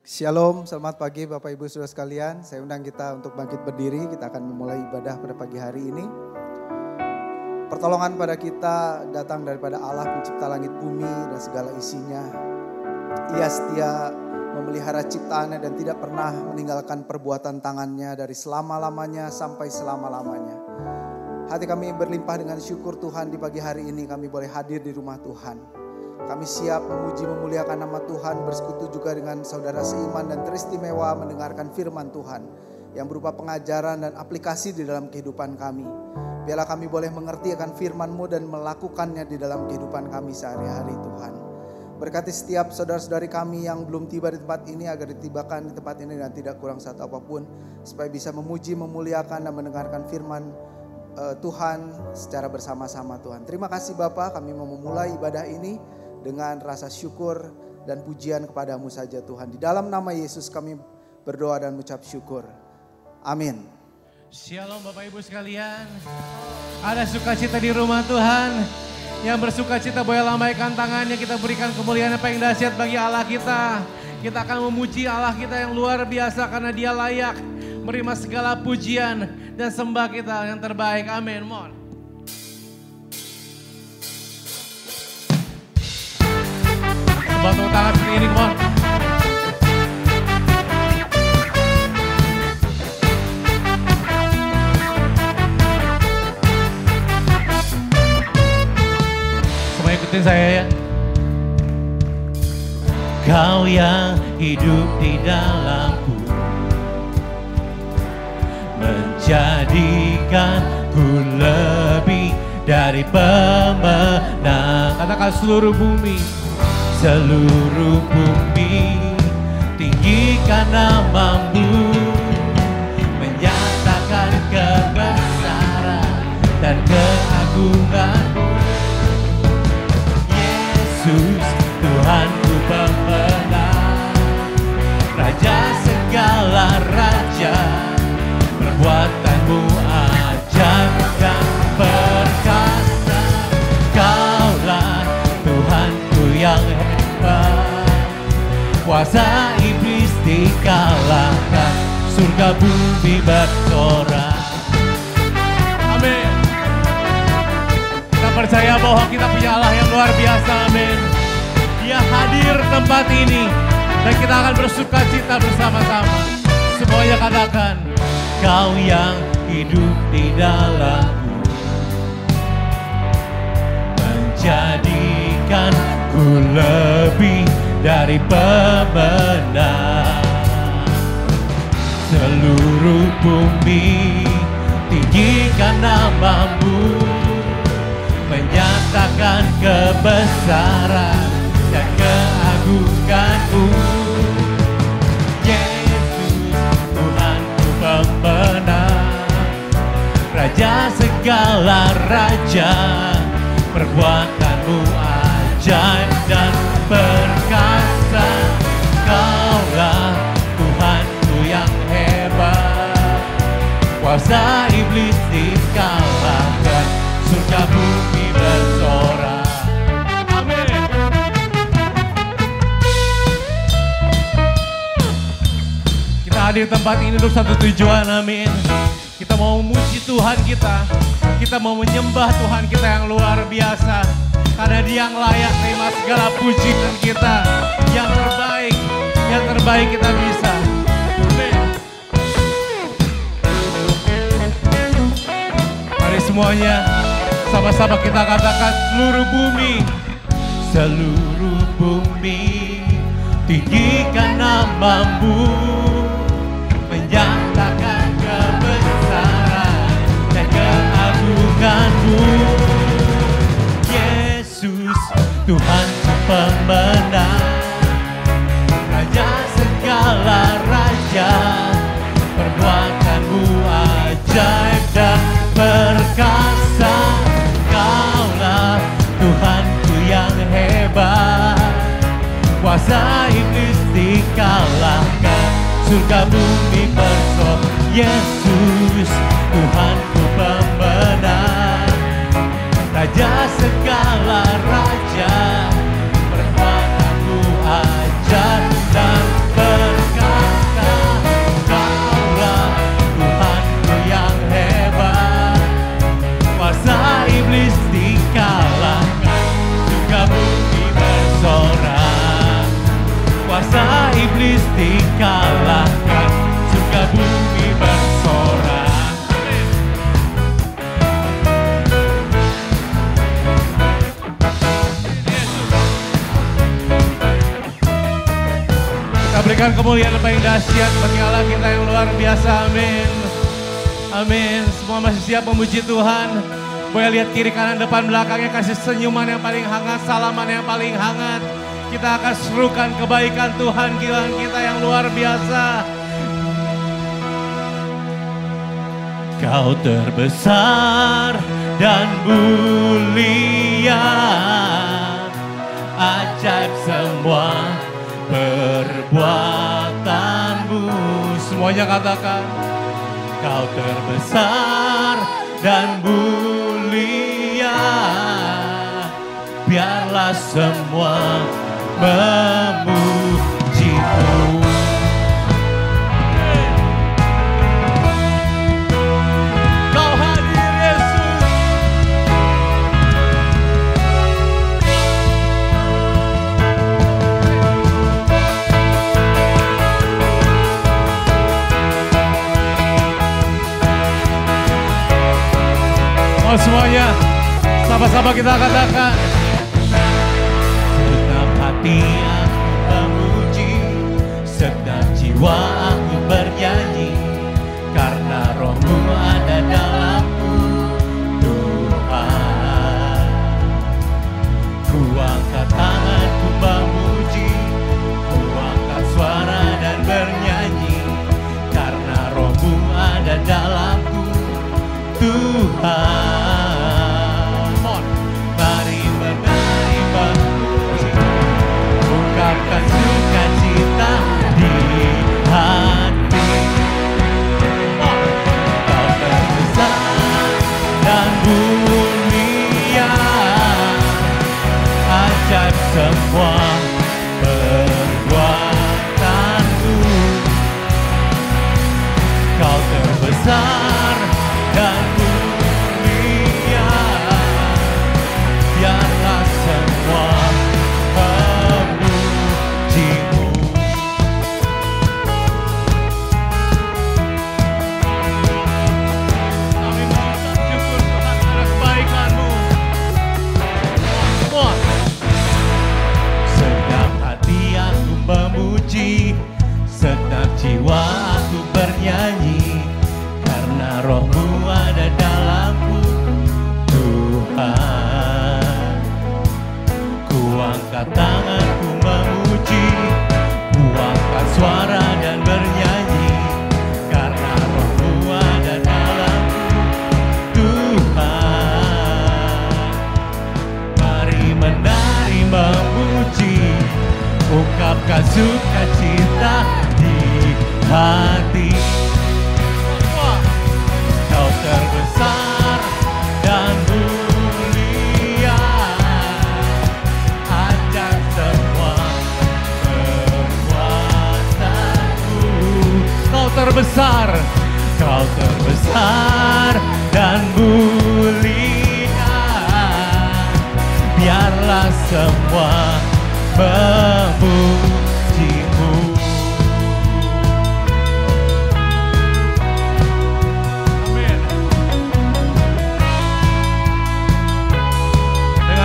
Shalom, selamat pagi Bapak Ibu Saudara sekalian. Saya undang kita untuk bangkit berdiri. Kita akan memulai ibadah pada pagi hari ini. Pertolongan pada kita datang daripada Allah pencipta langit bumi dan segala isinya. Ia setia memelihara ciptaannya dan tidak pernah meninggalkan perbuatan tangannya dari selama-lamanya sampai selama-lamanya. Hati kami berlimpah dengan syukur Tuhan di pagi hari ini kami boleh hadir di rumah Tuhan. Kami siap memuji memuliakan nama Tuhan, bersekutu juga dengan saudara seiman dan teristimewa mendengarkan firman Tuhan yang berupa pengajaran dan aplikasi di dalam kehidupan kami. Biarlah kami boleh mengerti akan firman-Mu dan melakukannya di dalam kehidupan kami sehari-hari Tuhan. Berkati setiap saudara-saudari kami yang belum tiba di tempat ini agar ditibakan di tempat ini dan tidak kurang satu apapun, supaya bisa memuji, memuliakan dan mendengarkan firman Tuhan secara bersama-sama Tuhan. Terima kasih Bapa, kami mau memulai ibadah ini dengan rasa syukur dan pujian kepadamu saja Tuhan. Di dalam nama Yesus kami berdoa dan mengucap syukur. Amin. Shalom Bapak Ibu sekalian. Ada sukacita di rumah Tuhan. Yang bersukacita boleh lambaikan tangannya. Kita berikan kemuliaan apa yang dahsyat bagi Allah kita. Kita akan memuji Allah kita yang luar biasa karena Dia layak menerima segala pujian dan sembah kita yang terbaik. Amin. Mohon. Bantu tangan seperti ini, mohon. Semua ikutin saya ya. Kau yang hidup di dalamku, menjadikanku lebih dari pemenang. Katakan seluruh bumi. Seluruh bumi tinggikan nama-Mu, menyatakan kebesaran dan keagungan-Mu. Yesus Tuhanku pemenang, Raja segala raja, perbuatan-Mu ajaib dan perkasa. Kaulah Tuhanku yang kuasa iblis dikalahkan, surga bumi bersorak. Amin. Kita percaya bahwa kita punya Allah yang luar biasa. Amin. Dia hadir tempat ini dan kita akan bersukacita bersama-sama. Semuanya katakan, Kau yang hidup di dalamku, menjadikanku lebih dari pemenang. Seluruh bumi tinggikan nama-Mu, menyatakan kebesaran dan keagungan-Mu. Yesus Tuhanku pemenang, Raja segala raja, perbuatan-Mu ajaib dan perkasa. Kaulah Tuhanku yang hebat, kuasa iblis dikalahkan, surga bumi bersorak. Amin. Kita hadir tempat ini untuk satu tujuan, amin. Kita mau memuji Tuhan kita mau menyembah Tuhan kita yang luar biasa. Karena Dia yang layak terima segala pujian kita. Yang terbaik kita bisa. Amin. Mari semuanya sama-sama kita katakan, seluruh bumi tinggikan nama-Mu, menyatakan kebesaran dan keagungan-Mu. Tuhanku pemenang, Raja segala raja, perbuatan-Mu ajaib dan perkasa. Kaulah Tuhanku yang hebat, kuasa iblis dikalahkan, surga bumi bersorak. Yesus Tuhanku pemenang, Raja segala raja, perbuatan-Mu ajaib dan perkasa. dikalahkan, surga bumi bersorak. Kita berikan kemuliaan yang paling dahsyat bagi Allah kita yang luar biasa. Amin. Amin. Semua masih siap memuji Tuhan. Boleh lihat kiri kanan depan belakangnya, kasih senyuman yang paling hangat, salaman yang paling hangat. Kita akan serukan kebaikan Tuhan kita yang luar biasa. Kau terbesar dan mulia, ajaib semua perbuatanmu. Semuanya katakan, kau terbesar dan mulia, biarlah semua memujimu. Kau hadir Yesus. Oh semuanya, sama-sama kita katakan. Segenap hati aku memuji, segenap jiwa aku bernyanyi, karena Roh-Mu ada dalamku, Tuhan. Ku angkat tangan, ku memuji, ku angkat suara dan bernyanyi, karena Roh-Mu ada dalamku, Tuhan. Mari menerima puji, ungkapkan sukacita di hati. Kau terbesar dan mulia, ajaib semua perbuatanmu. Kau terbesar dan mulia, biarlah semua memujimu. Kami mengucap syukur Tuhan karena kebaikan-Mu. Semua. Segenap hati aku memuji, segenap jiwa aku bernyanyi, karena Roh-Mu ada dalamku, Tuhan. Ku angkat tangan, ku memuji, ku angkat suara dan bernyanyi, karena Roh-Mu ada dalamku, Tuhan. Mari menerima puji, ungkapkan sukacita di hati. Kau terbesar dan mulia, ajaib semua perbuatanmu. Kau terbesar dan mulia, biarlah semua memujimu.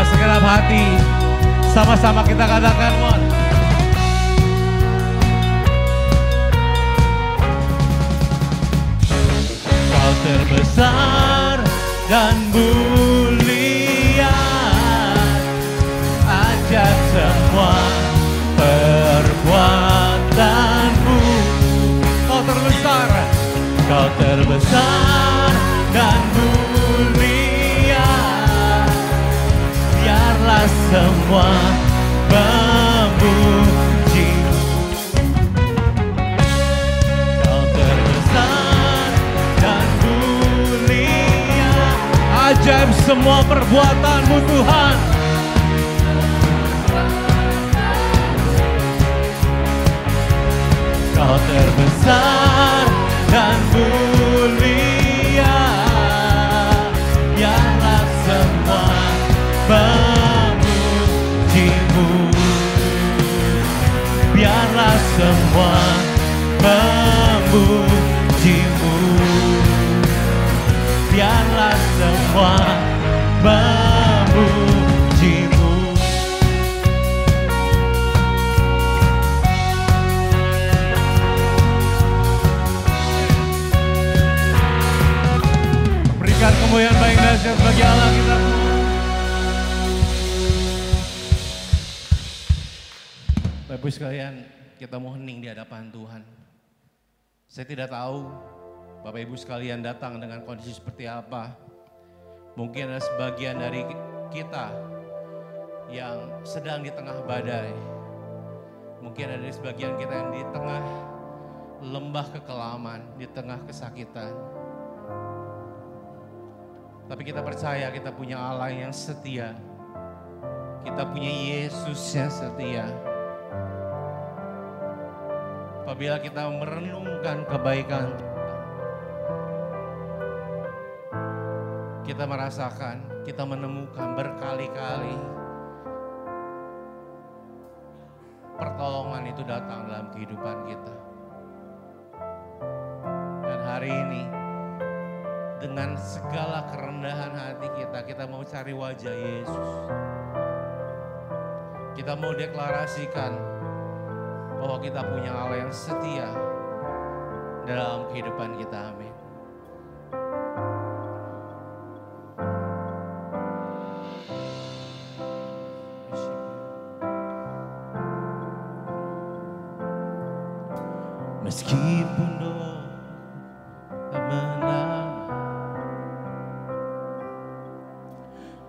Segenap hati, sama-sama kita katakan, Mon. Kau terbesar dan mulia, ajaib semua perbuatanmu. Kau terbesar dan mulia, biarlah semua memujimu. Kau terbesar dan mulia, ajaib semua perbuatanmu Tuhan. Kau terbesar dan mulia, biarlah semua memujimu. biarlah semua memujimu, biarlah semua memujimu. Berikan kemuliaan baik dahsyat bagi Allah kita. Bapak Ibu sekalian, kita mau hening di hadapan Tuhan. Saya tidak tahu Bapak Ibu sekalian datang dengan kondisi seperti apa. Mungkin ada sebagian dari kita yang sedang di tengah badai. Mungkin ada sebagian kita yang di tengah lembah kekelaman, di tengah kesakitan. Tapi kita percaya kita punya Allah yang setia. Kita punya Yesus yang setia. Apabila kita merenungkan kebaikan Tuhan, kita merasakan, kita menemukan berkali-kali pertolongan itu datang dalam kehidupan kita. Dan hari ini, dengan segala kerendahan hati kita, kita mau cari wajah Yesus. Kita mau deklarasikan bahwa kita punya Allah yang setia dalam kehidupan kita. Amin. Meskipun doa tak menang,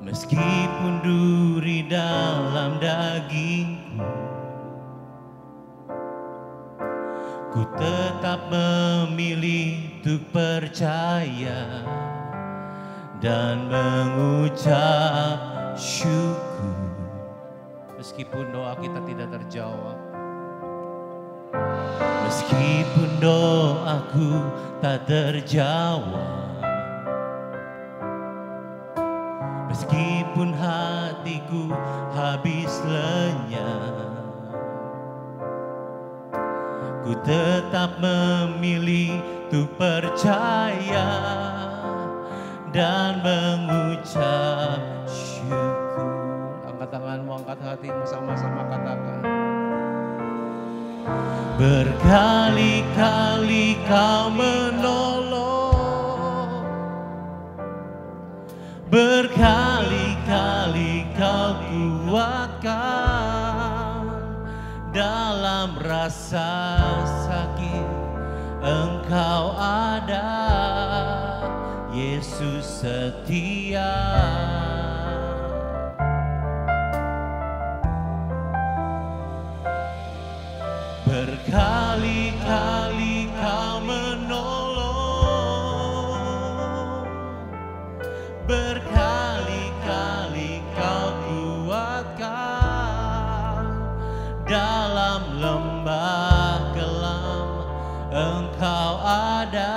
meskipun duri dalam dagingku, ku tetap memilih untuk percaya dan mengucap syukur. Meskipun doa kita tidak terjawab, meskipun doaku tak terjawab, meskipun hatiku habis lenyap, ku tetap memilih untuk percaya dan mengucap syukur. Angkat tanganmu, angkat hatimu, sama-sama katakan. Berkali-kali kau menolong, berkali-kali kau kuatkan. Dalam rasa sakit Engkau ada, Yesus setia. Berkali-kali kau menolong, berkali-kali kau kuatkan. Dalam lembah kelam Engkau ada,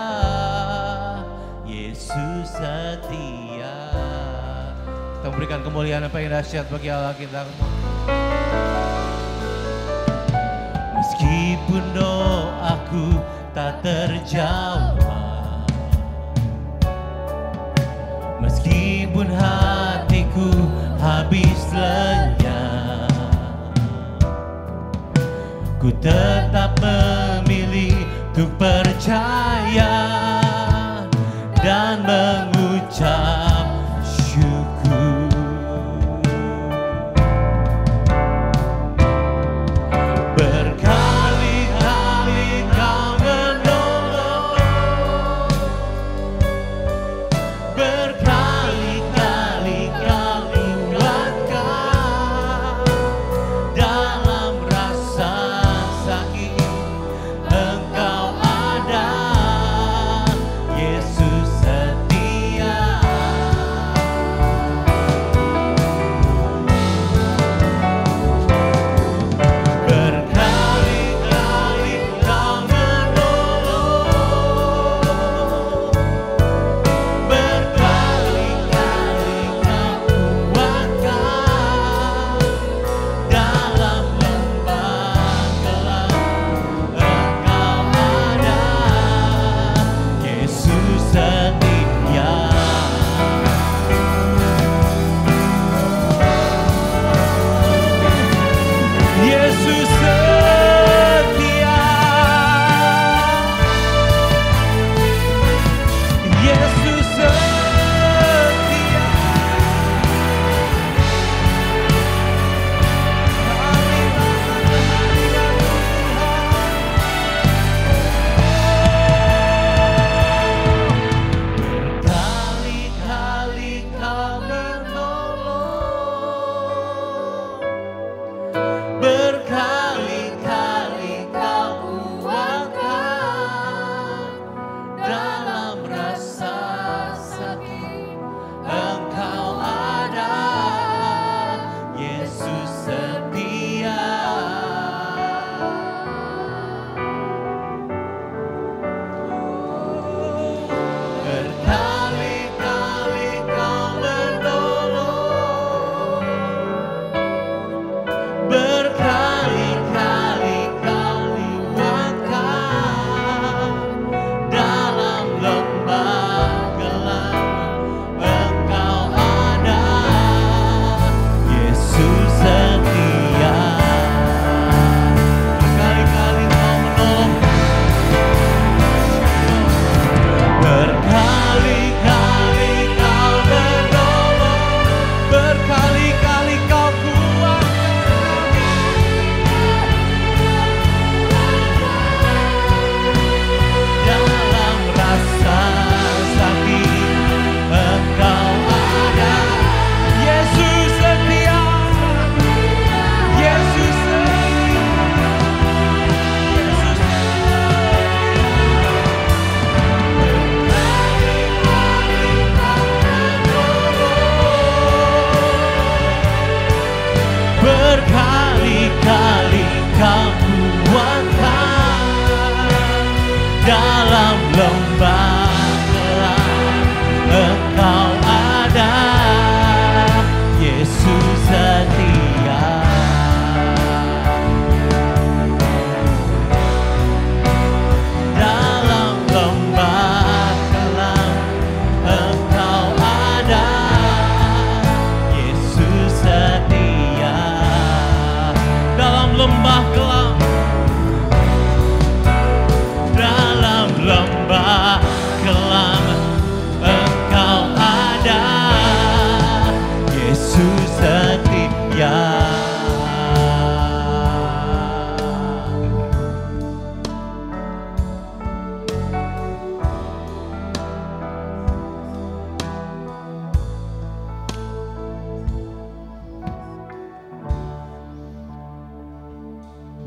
Yesus setia. Kita berikan kemuliaan apa yang dahsyat bagi Allah kita. Meskipun doaku tak terjawab, meskipun hatiku habis lenyap, ku tetap memilih untuk percaya dan mengucap syukur. Berkali-kali kau menolong, berkali-kali kau kuatkan. Dalam rasa sakit Engkau ada,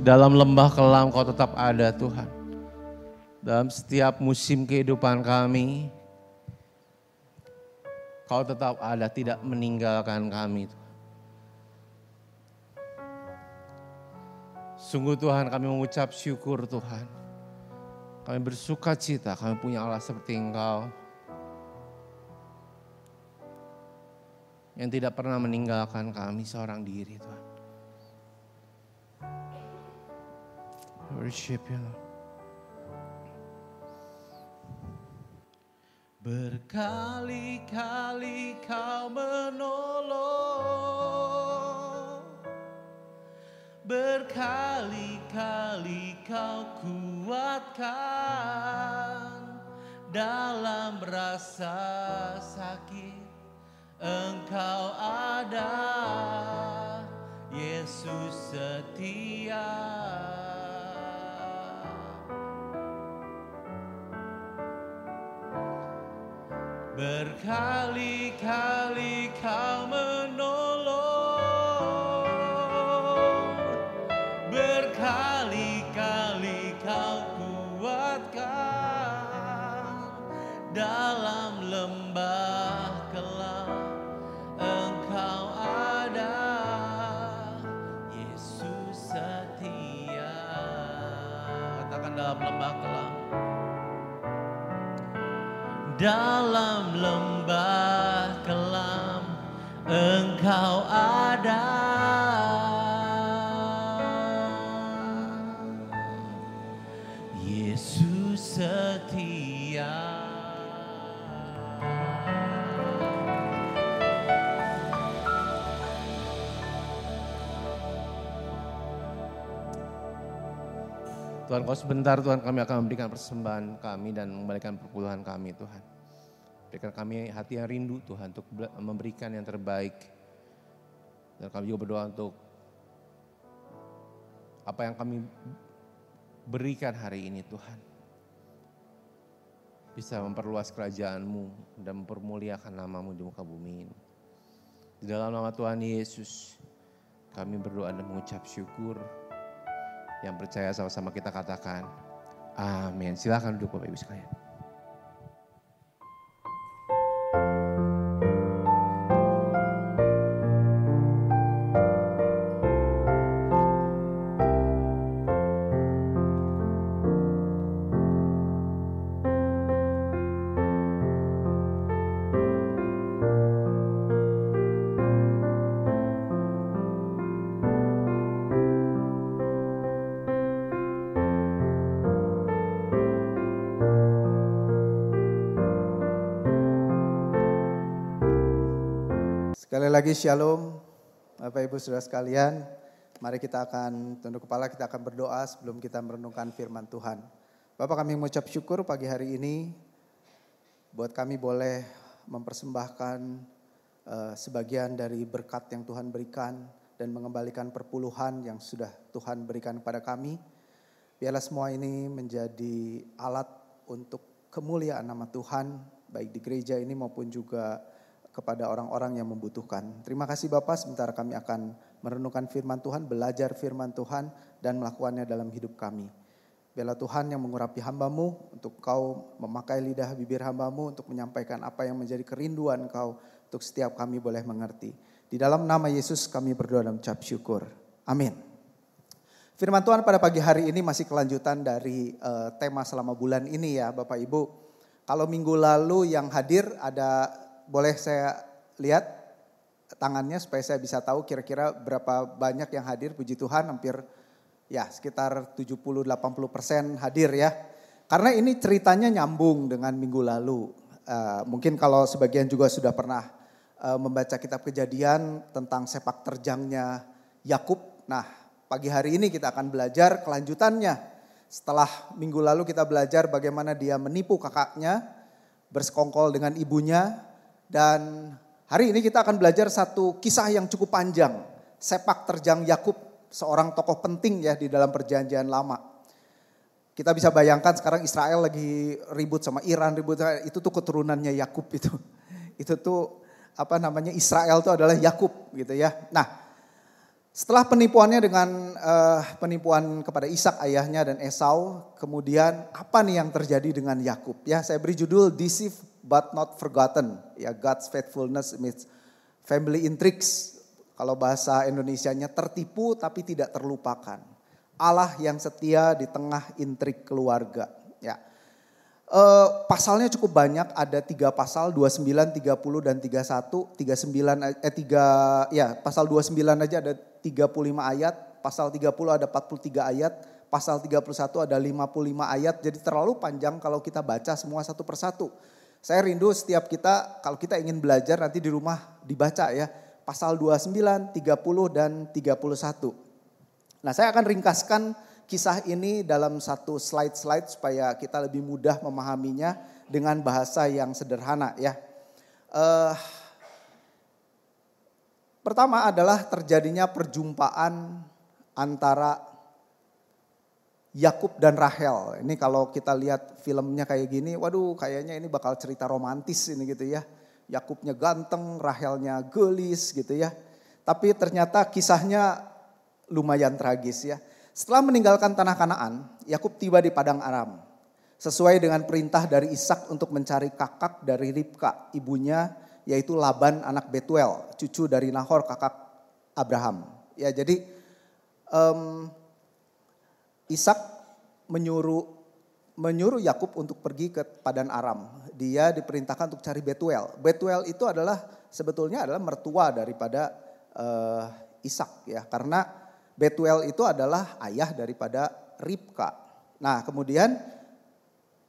Dalam lembah kelam Kau tetap ada Tuhan. Dalam setiap musim kehidupan kami, Kau tetap ada, tidak meninggalkan kami Tuhan. Sungguh Tuhan, kami mengucap syukur Tuhan. Kami bersuka cita, kami punya Allah seperti Engkau. Yang tidak pernah meninggalkan kami seorang diri Tuhan. Worship you Lord. Berkali-kali Kau menolong, berkali-kali Kau kuatkan, dalam rasa sakit Engkau ada, Yesus setia. Berkali-kali Kau menolong, berkali-kali Kau kuatkan, dalam lembah kelam Engkau ada, Yesus setia. Katakan dalam lembah kelam. Dalam lembah kelam Engkau ada, Yesus setia. Tuhan, Kau sebentar Tuhan, kami akan memberikan persembahan kami dan mengembalikan perpuluhan kami Tuhan. Berikan kami hati yang rindu Tuhan untuk memberikan yang terbaik. Dan kami juga berdoa untuk apa yang kami berikan hari ini Tuhan. Bisa memperluas kerajaan-Mu dan mempermuliakan nama-Mu di muka bumi ini. Di dalam nama Tuhan Yesus kami berdoa dan mengucap syukur. Yang percaya sama-sama kita katakan amin. Silakan duduk Bapak Ibu sekalian. Sekali lagi shalom Bapak Ibu Saudara sekalian. Mari kita akan tunduk kepala, kita akan berdoa sebelum kita merenungkan firman Tuhan. Bapak, kami mengucap syukur pagi hari ini buat kami boleh mempersembahkan sebagian dari berkat yang Tuhan berikan dan mengembalikan perpuluhan yang sudah Tuhan berikan kepada kami. Biarlah semua ini menjadi alat untuk kemuliaan nama Tuhan baik di gereja ini maupun juga kepada orang-orang yang membutuhkan. Terima kasih Bapak, sebentar kami akan merenungkan firman Tuhan, belajar firman Tuhan dan melakukannya dalam hidup kami. Biarlah Tuhan yang mengurapi hamba-Mu untuk Kau memakai lidah bibir hamba-Mu untuk menyampaikan apa yang menjadi kerinduan Kau untuk setiap kami boleh mengerti. Di dalam nama Yesus kami berdoa dan mengucap syukur. Amin. Firman Tuhan pada pagi hari ini masih kelanjutan dari tema selama bulan ini ya Bapak Ibu. Kalau minggu lalu yang hadir ada, boleh saya lihat tangannya supaya saya bisa tahu kira-kira berapa banyak yang hadir. Puji Tuhan, hampir ya sekitar 70-80% hadir ya. Karena ini ceritanya nyambung dengan minggu lalu. Mungkin kalau sebagian juga sudah pernah membaca kitab Kejadian tentang sepak terjangnya Yakub. Nah, pagi hari ini kita akan belajar kelanjutannya. Setelah minggu lalu kita belajar bagaimana dia menipu kakaknya, bersekongkol dengan ibunya. Dan hari ini kita akan belajar satu kisah yang cukup panjang. Sepak terjang Yakub, seorang tokoh penting ya di dalam perjanjian lama. Kita bisa bayangkan sekarang Israel lagi ribut sama Iran, itu tuh keturunannya Yakub itu. Itu tuh Israel itu adalah Yakub gitu ya. Nah, Setelah penipuannya dengan penipuan kepada Ishak ayahnya dan Esau, kemudian apa nih yang terjadi dengan Yakub? Ya, saya beri judul Deceived but not forgotten. Ya, God's faithfulness amidst family intrigues. Kalau bahasa Indonesianya tertipu tapi tidak terlupakan. Allah yang setia di tengah intrik keluarga. Ya. Pasalnya cukup banyak, ada 3 pasal, 29, 30 dan 31, pasal 29 aja ada 35 ayat, pasal 30 ada 43 ayat, pasal 31 ada 55 ayat, jadi terlalu panjang kalau kita baca semua satu persatu. Saya rindu setiap kita, kalau kita ingin belajar nanti di rumah dibaca ya, pasal 29, 30 dan 31. Nah, saya akan ringkaskan kisah ini dalam satu slide supaya kita lebih mudah memahaminya dengan bahasa yang sederhana ya. Pertama adalah terjadinya perjumpaan antara Yakub dan Rahel. Ini kalau kita lihat filmnya kayak gini, waduh kayaknya ini bakal cerita romantis ini gitu ya. Yakubnya ganteng, Rahelnya gelis gitu ya. Tapi ternyata kisahnya lumayan tragis ya. Setelah meninggalkan tanah Kanaan, Yakub tiba di padang Aram. Sesuai dengan perintah dari Ishak untuk mencari kakak dari Ribka, ibunya, yaitu Laban anak Betuel, cucu dari Nahor kakak Abraham. Ya, jadi Ishak menyuruh Yakub untuk pergi ke Padan Aram. Dia diperintahkan untuk cari Betuel. Betuel itu sebetulnya adalah mertua daripada Ishak ya, karena Betuel itu adalah ayah daripada Ribka. Nah, kemudian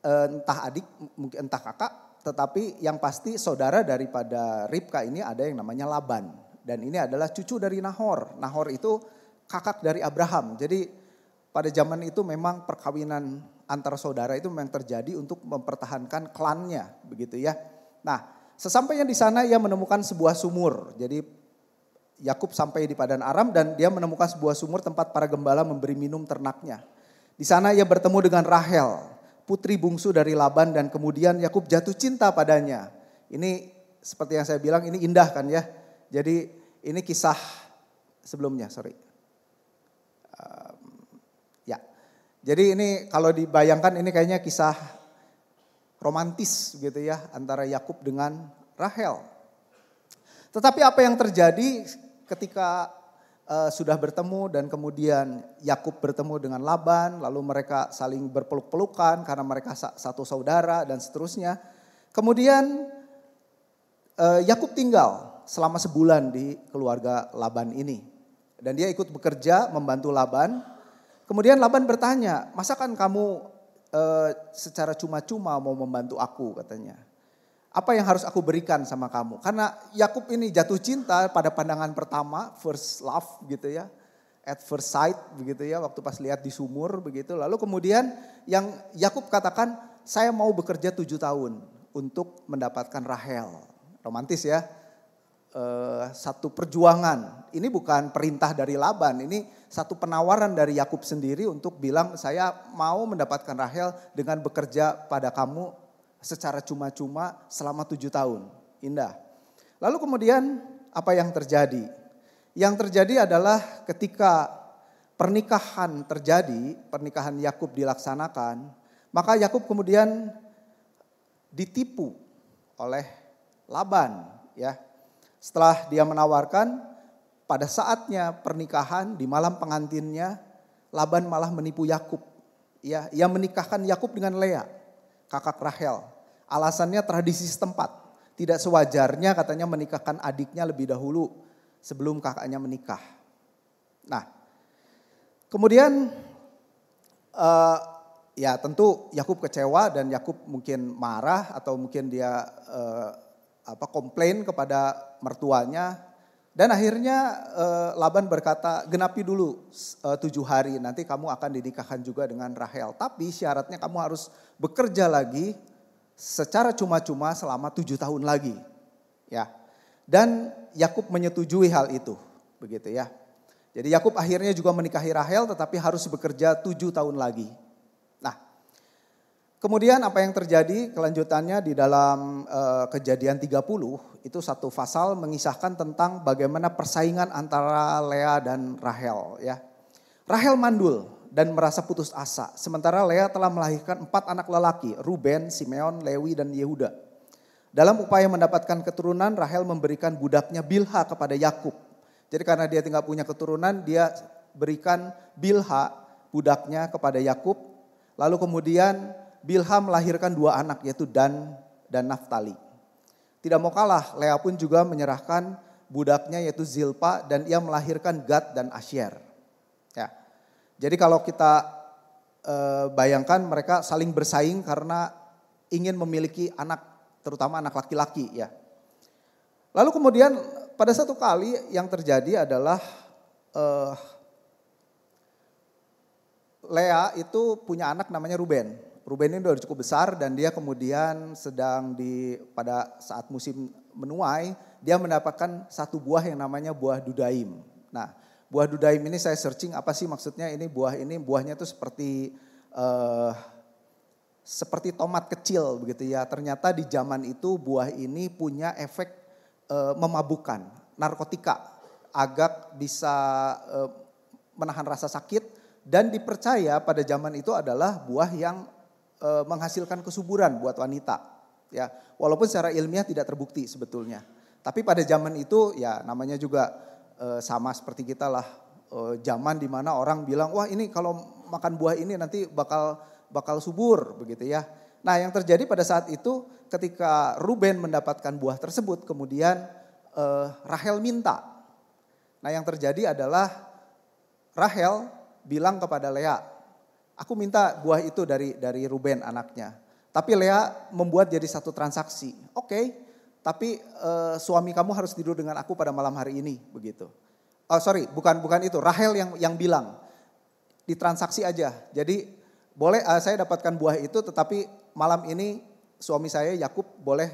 entah adik, mungkin entah kakak, tetapi yang pasti saudara daripada Ribka ini ada yang namanya Laban. Dan ini adalah cucu dari Nahor. Nahor itu kakak dari Abraham. Jadi pada zaman itu memang perkawinan antara saudara itu memang terjadi untuk mempertahankan klannya, begitu ya. Nah, sesampainya di sana ia menemukan sebuah sumur. Jadi Yakub sampai di Padan Aram dan dia menemukan sebuah sumur tempat para gembala memberi minum ternaknya. Di sana ia bertemu dengan Rahel, putri bungsu dari Laban, dan kemudian Yakub jatuh cinta padanya. Ini seperti yang saya bilang, ini indah kan ya. Jadi ini kisah sebelumnya, ya. Jadi ini kalau dibayangkan ini kayaknya kisah romantis gitu ya antara Yakub dengan Rahel. Tetapi apa yang terjadi ketika sudah bertemu dan kemudian Yakub bertemu dengan Laban, lalu mereka saling berpeluk-pelukan karena mereka satu saudara dan seterusnya. Kemudian Yakub tinggal selama sebulan di keluarga Laban ini. Dan dia ikut bekerja membantu Laban. Kemudian Laban bertanya, masa kan kamu secara cuma-cuma mau membantu aku katanya. Apa yang harus aku berikan sama kamu? Karena Yakub ini jatuh cinta pada pandangan pertama, first love gitu ya. At first sight begitu ya, waktu pas lihat di sumur begitu. Lalu kemudian yang Yakub katakan, saya mau bekerja 7 tahun untuk mendapatkan Rahel. Romantis ya. Satu perjuangan. Ini bukan perintah dari Laban, ini satu penawaran dari Yakub sendiri untuk bilang saya mau mendapatkan Rahel dengan bekerja pada kamu secara cuma-cuma selama 7 tahun. Indah. Lalu kemudian apa yang terjadi? Yang terjadi adalah ketika pernikahan terjadi, pernikahan Yakub dilaksanakan, maka Yakub kemudian ditipu oleh Laban ya. Setelah dia menawarkan, pada saatnya pernikahan di malam pengantinnya, Laban malah menipu Yakub. Ya, ia menikahkan Yakub dengan Lea, kakak Rahel. Alasannya tradisi setempat. Tidak sewajarnya katanya menikahkan adiknya lebih dahulu sebelum kakaknya menikah. Nah, kemudian ya tentu Yakub kecewa dan Yakub mungkin marah atau mungkin dia komplain kepada mertuanya. Dan akhirnya Laban berkata, genapi dulu 7 hari nanti kamu akan dinikahkan juga dengan Rahel. Tapi syaratnya kamu harus bekerja lagi secara cuma-cuma selama 7 tahun lagi. Ya. Dan Yakub menyetujui hal itu, begitu ya. Jadi Yakub akhirnya juga menikahi Rahel tetapi harus bekerja 7 tahun lagi. Nah, Kemudian apa yang terjadi kelanjutannya di dalam Kejadian 30 itu satu pasal mengisahkan tentang bagaimana persaingan antara Lea dan Rahel ya. Rahel mandul dan merasa putus asa. Sementara Lea telah melahirkan 4 anak lelaki, Ruben, Simeon, Lewi dan Yehuda. Dalam upaya mendapatkan keturunan, Rahel memberikan budaknya Bilha kepada Yakub. Jadi karena dia tidak punya keturunan, dia berikan Bilha budaknya kepada Yakub. Lalu kemudian Bilha melahirkan 2 anak yaitu Dan dan Naftali. Tidak mau kalah, Lea pun juga menyerahkan budaknya yaitu Zilpa dan ia melahirkan Gad dan Asyer. Ya. Jadi kalau kita bayangkan mereka saling bersaing karena ingin memiliki anak, terutama anak laki-laki ya. Lalu kemudian pada satu kali yang terjadi adalah Lea itu punya anak namanya Ruben. Ruben ini udah cukup besar dan dia kemudian pada saat musim menuai, dia mendapatkan satu buah yang namanya buah dudaim. Nah, buah dudaim ini saya searching apa sih maksudnya buahnya itu seperti tomat kecil begitu ya. Ternyata di zaman itu buah ini punya efek memabukkan, narkotika, agak bisa menahan rasa sakit dan dipercaya pada zaman itu adalah buah yang menghasilkan kesuburan buat wanita. Ya, walaupun secara ilmiah tidak terbukti sebetulnya. Tapi pada zaman itu ya namanya juga sama seperti kita lah. Zaman dimana orang bilang wah ini kalau makan buah ini nanti bakal subur begitu ya. Nah yang terjadi pada saat itu ketika Ruben mendapatkan buah tersebut kemudian Rahel minta. Nah yang terjadi adalah Rahel bilang kepada Lea, aku minta buah itu dari Ruben anaknya. Tapi Lea membuat jadi satu transaksi. Oke, tapi suami kamu harus tidur dengan aku pada malam hari ini begitu. Oh sorry, bukan itu. Rahel yang bilang ditransaksi aja. Jadi boleh saya dapatkan buah itu, tetapi malam ini suami saya Yakub boleh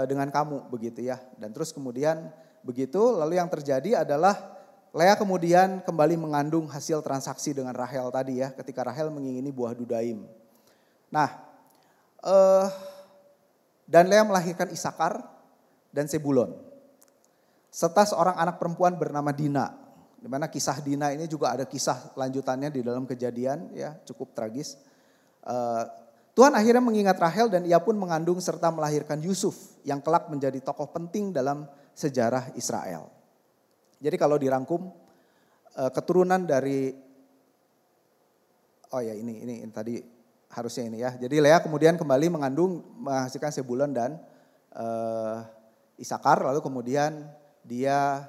dengan kamu begitu ya. Dan terus kemudian begitu. Lalu yang terjadi adalah Lea kemudian kembali mengandung hasil transaksi dengan Rahel tadi ya, ketika Rahel mengingini buah dudaim. Nah, dan Lea melahirkan Isakar dan Sebulon. Serta seorang anak perempuan bernama Dina. Di mana kisah Dina ini juga ada kisah lanjutannya di dalam Kejadian ya, cukup tragis. Tuhan akhirnya mengingat Rahel dan ia pun mengandung serta melahirkan Yusuf yang kelak menjadi tokoh penting dalam sejarah Israel. Jadi kalau dirangkum keturunan dari ini tadi harusnya ini ya. Jadi Lea kemudian kembali menghasilkan Sebulon dan Isakar, lalu kemudian dia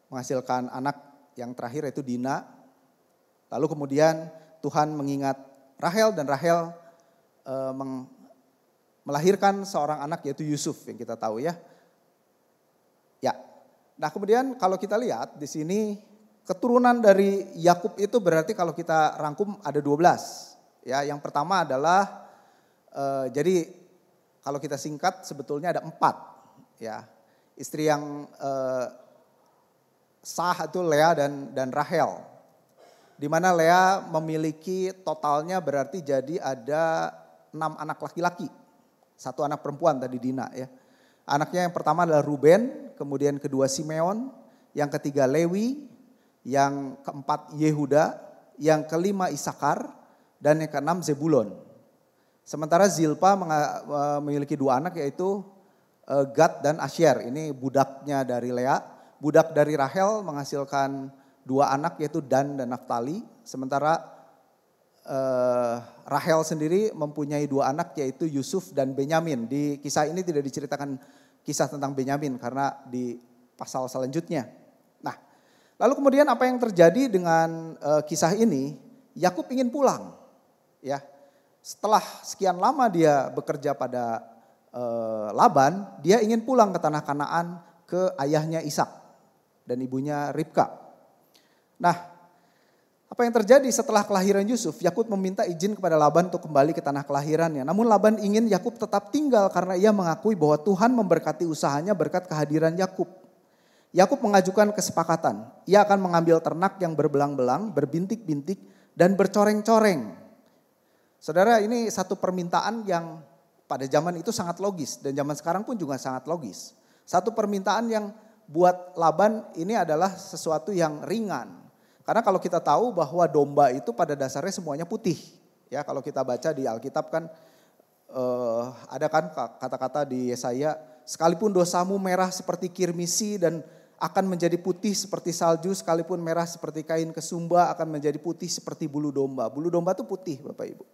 menghasilkan anak yang terakhir yaitu Dina. Lalu kemudian Tuhan mengingat Rahel dan Rahel melahirkan seorang anak yaitu Yusuf yang kita tahu ya. Ya. Nah kemudian kalau kita lihat di sini keturunan dari Yakub itu berarti kalau kita rangkum ada 12. Ya, yang pertama adalah jadi kalau kita singkat sebetulnya ada 4. Ya, istri yang sah itu Lea dan Rahel. Di mana Lea memiliki totalnya berarti jadi ada 6 anak laki-laki, 1 anak perempuan tadi Dina ya. Anaknya yang pertama adalah Ruben, kemudian kedua Simeon, yang ketiga Lewi, yang keempat Yehuda, yang kelima Isakar, dan yang keenam Zebulon. Sementara Zilpa memiliki 2 anak yaitu Gad dan Asyer. Ini budaknya dari Lea. Budak dari Rahel menghasilkan 2 anak yaitu Dan dan Naftali. Sementara Rahel sendiri mempunyai 2 anak yaitu Yusuf dan Benyamin. Di kisah ini tidak diceritakan kisah tentang Benyamin karena di pasal selanjutnya. Nah, lalu kemudian apa yang terjadi dengan kisah ini? Yakub ingin pulang. Ya, setelah sekian lama dia bekerja pada Laban, dia ingin pulang ke tanah Kanaan ke ayahnya Ishak dan ibunya Ribka. Nah, apa yang terjadi setelah kelahiran Yusuf? Yakub meminta izin kepada Laban untuk kembali ke tanah kelahirannya. Namun Laban ingin Yakub tetap tinggal karena ia mengakui bahwa Tuhan memberkati usahanya berkat kehadiran Yakub. Yakub mengajukan kesepakatan. Ia akan mengambil ternak yang berbelang-belang, berbintik-bintik dan bercoreng-coreng. Saudara, ini satu permintaan yang pada zaman itu sangat logis dan zaman sekarang pun juga sangat logis. Satu permintaan yang buat Laban ini adalah sesuatu yang ringan. Karena kalau kita tahu bahwa domba itu pada dasarnya semuanya putih. Ya, kalau kita baca di Alkitab kan ada kan kata-kata di Yesaya, sekalipun dosamu merah seperti kirmisi dan akan menjadi putih seperti salju, sekalipun merah seperti kain kesumba akan menjadi putih seperti bulu domba. Bulu domba itu putih Bapak Ibu.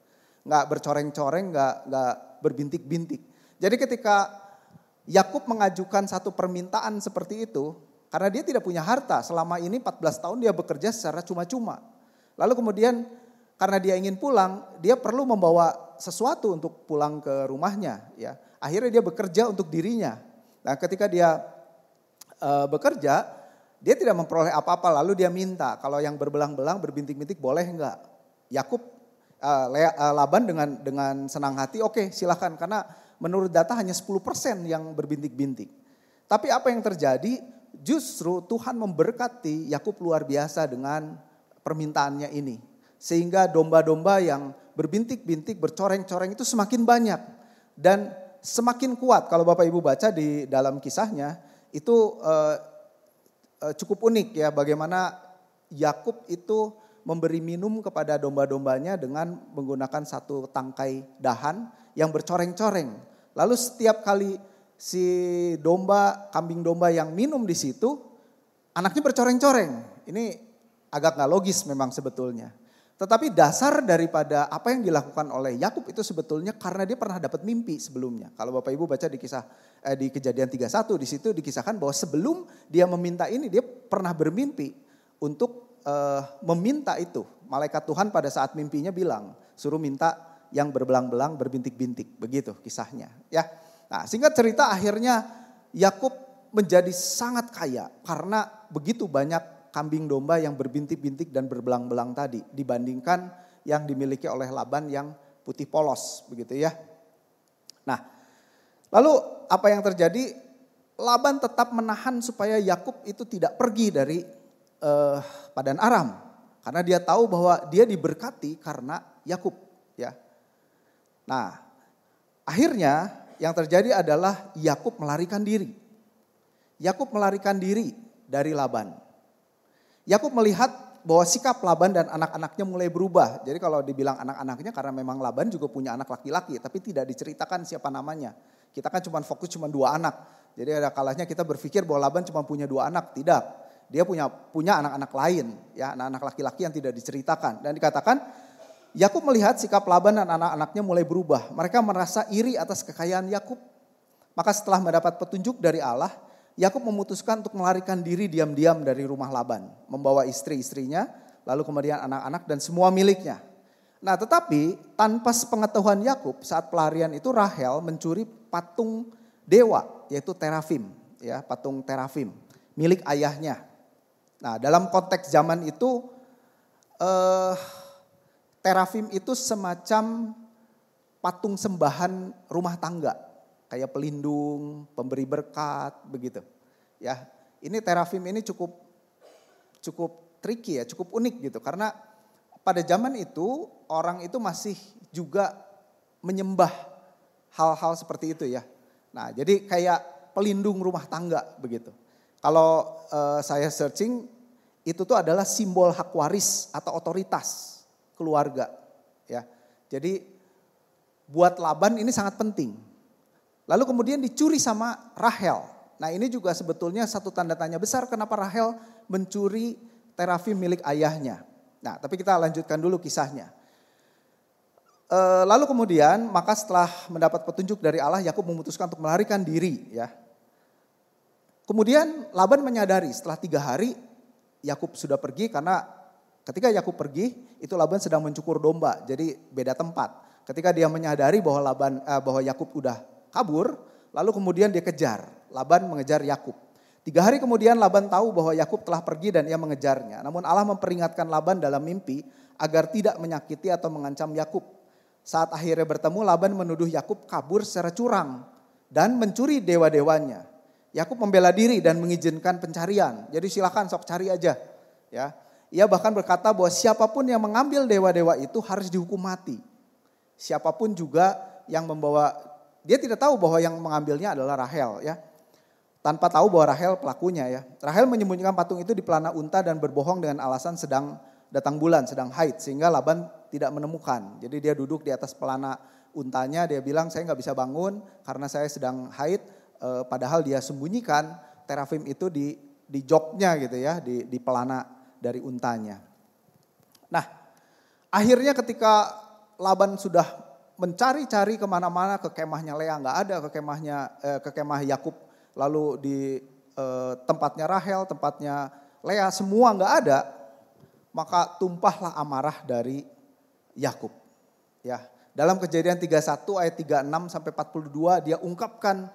Nggak bercoreng-coreng, nggak berbintik-bintik. Jadi ketika Yakub mengajukan satu permintaan seperti itu, karena dia tidak punya harta, selama ini 14 tahun dia bekerja secara cuma-cuma. Lalu kemudian karena dia ingin pulang, dia perlu membawa sesuatu untuk pulang ke rumahnya. Ya, akhirnya dia bekerja untuk dirinya. Nah, ketika dia bekerja, dia tidak memperoleh apa-apa, lalu dia minta, kalau yang berbelang-belang, berbintik-bintik boleh enggak? Yakub Laban dengan senang hati, oke, silakan, karena menurut data hanya 10% yang berbintik-bintik. Tapi apa yang terjadi? Justru Tuhan memberkati Yakub luar biasa dengan permintaannya ini. Sehingga domba-domba yang berbintik-bintik, bercoreng-coreng itu semakin banyak. Dan semakin kuat. Kalau Bapak Ibu baca di dalam kisahnya, itu cukup unik ya. Bagaimana Yakub itu memberi minum kepada domba-dombanya dengan menggunakan satu tangkai dahan yang bercoreng-coreng. Lalu setiap kali si domba, kambing domba yang minum di situ, anaknya bercoreng-coreng. Ini agak gak logis memang sebetulnya. Tetapi dasar daripada apa yang dilakukan oleh Yakub itu sebetulnya karena dia pernah dapat mimpi sebelumnya. Kalau Bapak Ibu baca di di Kejadian 31, di situ dikisahkan bahwa sebelum dia meminta ini, dia pernah bermimpi untuk meminta itu. Malaikat Tuhan pada saat mimpinya bilang, suruh minta yang berbelang-belang, berbintik-bintik. Begitu kisahnya. Ya. Nah, singkat cerita akhirnya Yakub menjadi sangat kaya karena begitu banyak kambing domba yang berbintik-bintik dan berbelang-belang tadi dibandingkan yang dimiliki oleh Laban yang putih polos, begitu ya. Nah, lalu apa yang terjadi? Laban tetap menahan supaya Yakub itu tidak pergi dari Padan Aram, karena dia tahu bahwa dia diberkati karena Yakub, ya. Nah, akhirnya yang terjadi adalah Yakub melarikan diri. Yakub melarikan diri dari Laban. Yakub melihat bahwa sikap Laban dan anak-anaknya mulai berubah. Jadi kalau dibilang anak-anaknya karena memang Laban juga punya anak laki-laki, tapi tidak diceritakan siapa namanya. Kita kan cuma fokus cuma 2 anak. Jadi ada kalanya kita berpikir bahwa Laban cuma punya 2 anak, tidak. Dia punya anak-anak lain, ya, anak-anak laki-laki yang tidak diceritakan. Dan dikatakan Yakub melihat sikap Laban dan anak-anaknya mulai berubah. Mereka merasa iri atas kekayaan Yakub. Maka setelah mendapat petunjuk dari Allah, Yakub memutuskan untuk melarikan diri diam-diam dari rumah Laban, membawa istri-istrinya, lalu kemudian anak-anak dan semua miliknya. Nah, tetapi tanpa sepengetahuan Yakub, saat pelarian itu Rahel mencuri patung dewa, yaitu terafim, ya, patung terafim milik ayahnya. Nah, dalam konteks zaman itu terafim itu semacam patung sembahan rumah tangga, kayak pelindung, pemberi berkat, begitu. Ya, ini terafim ini cukup tricky ya, cukup unik gitu, karena pada zaman itu orang itu masih juga menyembah hal-hal seperti itu ya. Nah, jadi kayak pelindung rumah tangga begitu. Kalau saya searching, itu tuh adalah simbol hak waris atau otoritas keluarga. Ya, jadi buat Laban ini sangat penting. Lalu kemudian dicuri sama Rahel. Nah, ini juga sebetulnya satu tanda tanya besar kenapa Rahel mencuri terafim milik ayahnya. Nah, tapi kita lanjutkan dulu kisahnya. Lalu kemudian maka setelah mendapat petunjuk dari Allah, Yakub memutuskan untuk melarikan diri, ya. Kemudian Laban menyadari setelah 3 hari Yakub sudah pergi, karena ketika Yakub pergi itu Laban sedang mencukur domba, jadi beda tempat. Ketika dia menyadari bahwa Yakub udah kabur, lalu kemudian dia kejar. Laban mengejar Yakub. 3 hari kemudian Laban tahu bahwa Yakub telah pergi dan ia mengejarnya. Namun Allah memperingatkan Laban dalam mimpi agar tidak menyakiti atau mengancam Yakub. Saat akhirnya bertemu, Laban menuduh Yakub kabur secara curang dan mencuri dewa-dewanya. Yakub membela diri dan mengizinkan pencarian. Jadi silakan sok cari aja. Ya, ia bahkan berkata bahwa siapapun yang mengambil dewa-dewa itu harus dihukum mati. Siapapun juga yang membawa, dia tidak tahu bahwa yang mengambilnya adalah Rahel ya. Tanpa tahu bahwa Rahel pelakunya ya. Rahel menyembunyikan patung itu di pelana unta dan berbohong dengan alasan sedang datang bulan, sedang haid. Sehingga Laban tidak menemukan. Jadi dia duduk di atas pelana untanya, dia bilang saya gak bisa bangun karena saya sedang haid. Padahal dia sembunyikan terafim itu di joknya gitu ya, di pelana dari untanya. Nah akhirnya ketika Laban sudah mencari-cari kemana-mana, ke kemahnya Lea gak ada, ke kemah Yakub. Lalu di tempatnya Rahel, tempatnya Lea, semua gak ada. Maka tumpahlah amarah dari Yakub. Ya, dalam Kejadian 31 ayat 36 sampai 42 dia ungkapkan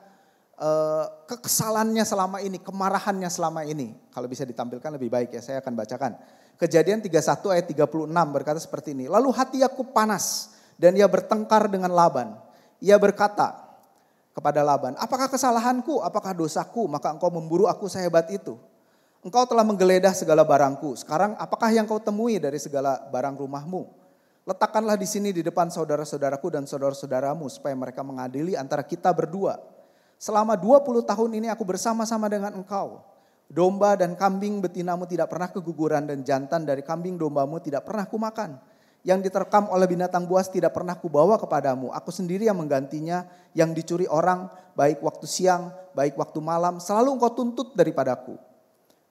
kekesalannya selama ini, kemarahannya selama ini. Kalau bisa ditampilkan lebih baik ya, saya akan bacakan. Kejadian 31 ayat 36 berkata seperti ini. Lalu hati Yakub panas dan ia bertengkar dengan Laban. Ia berkata kepada Laban, apakah kesalahanku, apakah dosaku, maka engkau memburu aku sehebat itu. Engkau telah menggeledah segala barangku, sekarang apakah yang kau temui dari segala barang rumahmu? Letakkanlah di sini di depan saudara-saudaraku dan saudara-saudaramu, supaya mereka mengadili antara kita berdua. Selama 20 tahun ini aku bersama-sama dengan engkau. Domba dan kambing betinamu tidak pernah keguguran dan jantan dari kambing dombamu tidak pernah kumakan. Yang diterkam oleh binatang buas tidak pernah kubawa kepadamu. Aku sendiri yang menggantinya, yang dicuri orang, baik waktu siang, baik waktu malam, selalu engkau tuntut daripadaku.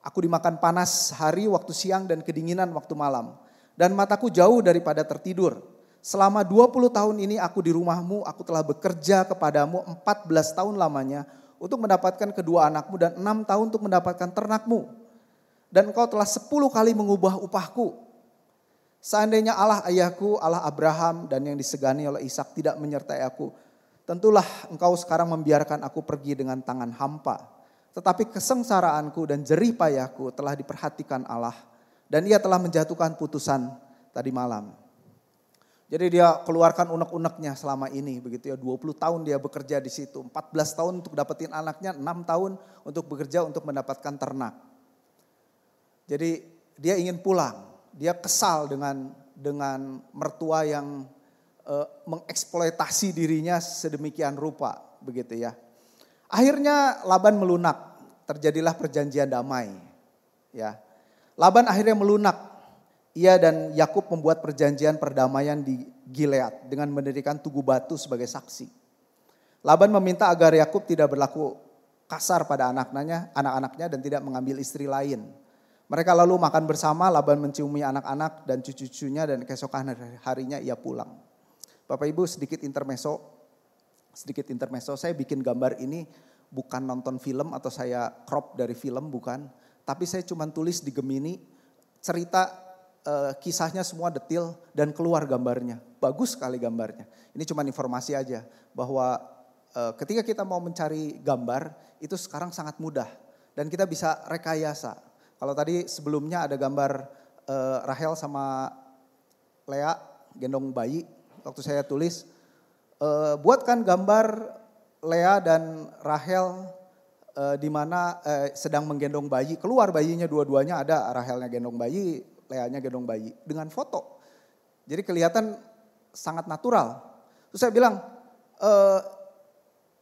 Aku dimakan panas hari waktu siang dan kedinginan waktu malam. Dan mataku jauh daripada tertidur. Selama 20 tahun ini aku di rumahmu, aku telah bekerja kepadamu 14 tahun lamanya untuk mendapatkan kedua anakmu dan 6 tahun untuk mendapatkan ternakmu. Dan engkau telah 10 kali mengubah upahku. Seandainya Allah ayahku, Allah Abraham dan yang disegani oleh Ishak tidak menyertai aku, tentulah engkau sekarang membiarkan aku pergi dengan tangan hampa. Tetapi kesengsaraanku dan jerih payahku telah diperhatikan Allah dan ia telah menjatuhkan putusan tadi malam. Jadi dia keluarkan unek-uneknya selama ini begitu ya, 20 tahun dia bekerja di situ, 14 tahun untuk dapetin anaknya, 6 tahun untuk bekerja untuk mendapatkan ternak. Jadi dia ingin pulang. Dia kesal dengan mertua yang mengeksploitasi dirinya sedemikian rupa begitu ya. Akhirnya Laban melunak, terjadilah perjanjian damai. Ya, Laban akhirnya melunak. Ia dan Yakub membuat perjanjian perdamaian di Gilead dengan mendirikan tugu batu sebagai saksi. Laban meminta agar Yakub tidak berlaku kasar pada anak-anaknya dan tidak mengambil istri lain. Mereka lalu makan bersama, Laban menciumi anak-anak dan cucu-cucunya dan keesokan harinya ia pulang. Bapak Ibu sedikit intermezzo. Saya bikin gambar ini bukan nonton film atau saya crop dari film, bukan. Tapi saya cuma tulis di Gemini cerita kisahnya semua detail dan keluar gambarnya. Bagus sekali gambarnya. Ini cuma informasi aja bahwa ketika kita mau mencari gambar itu sekarang sangat mudah. Dan kita bisa rekayasa. Kalau tadi sebelumnya ada gambar Rahel sama Lea gendong bayi. Waktu saya tulis, buatkan gambar Lea dan Rahel di mana sedang menggendong bayi. Keluar bayinya dua-duanya ada, Rahelnya gendong bayi, Leanya gendong bayi. Dengan foto. Jadi kelihatan sangat natural. Terus saya bilang,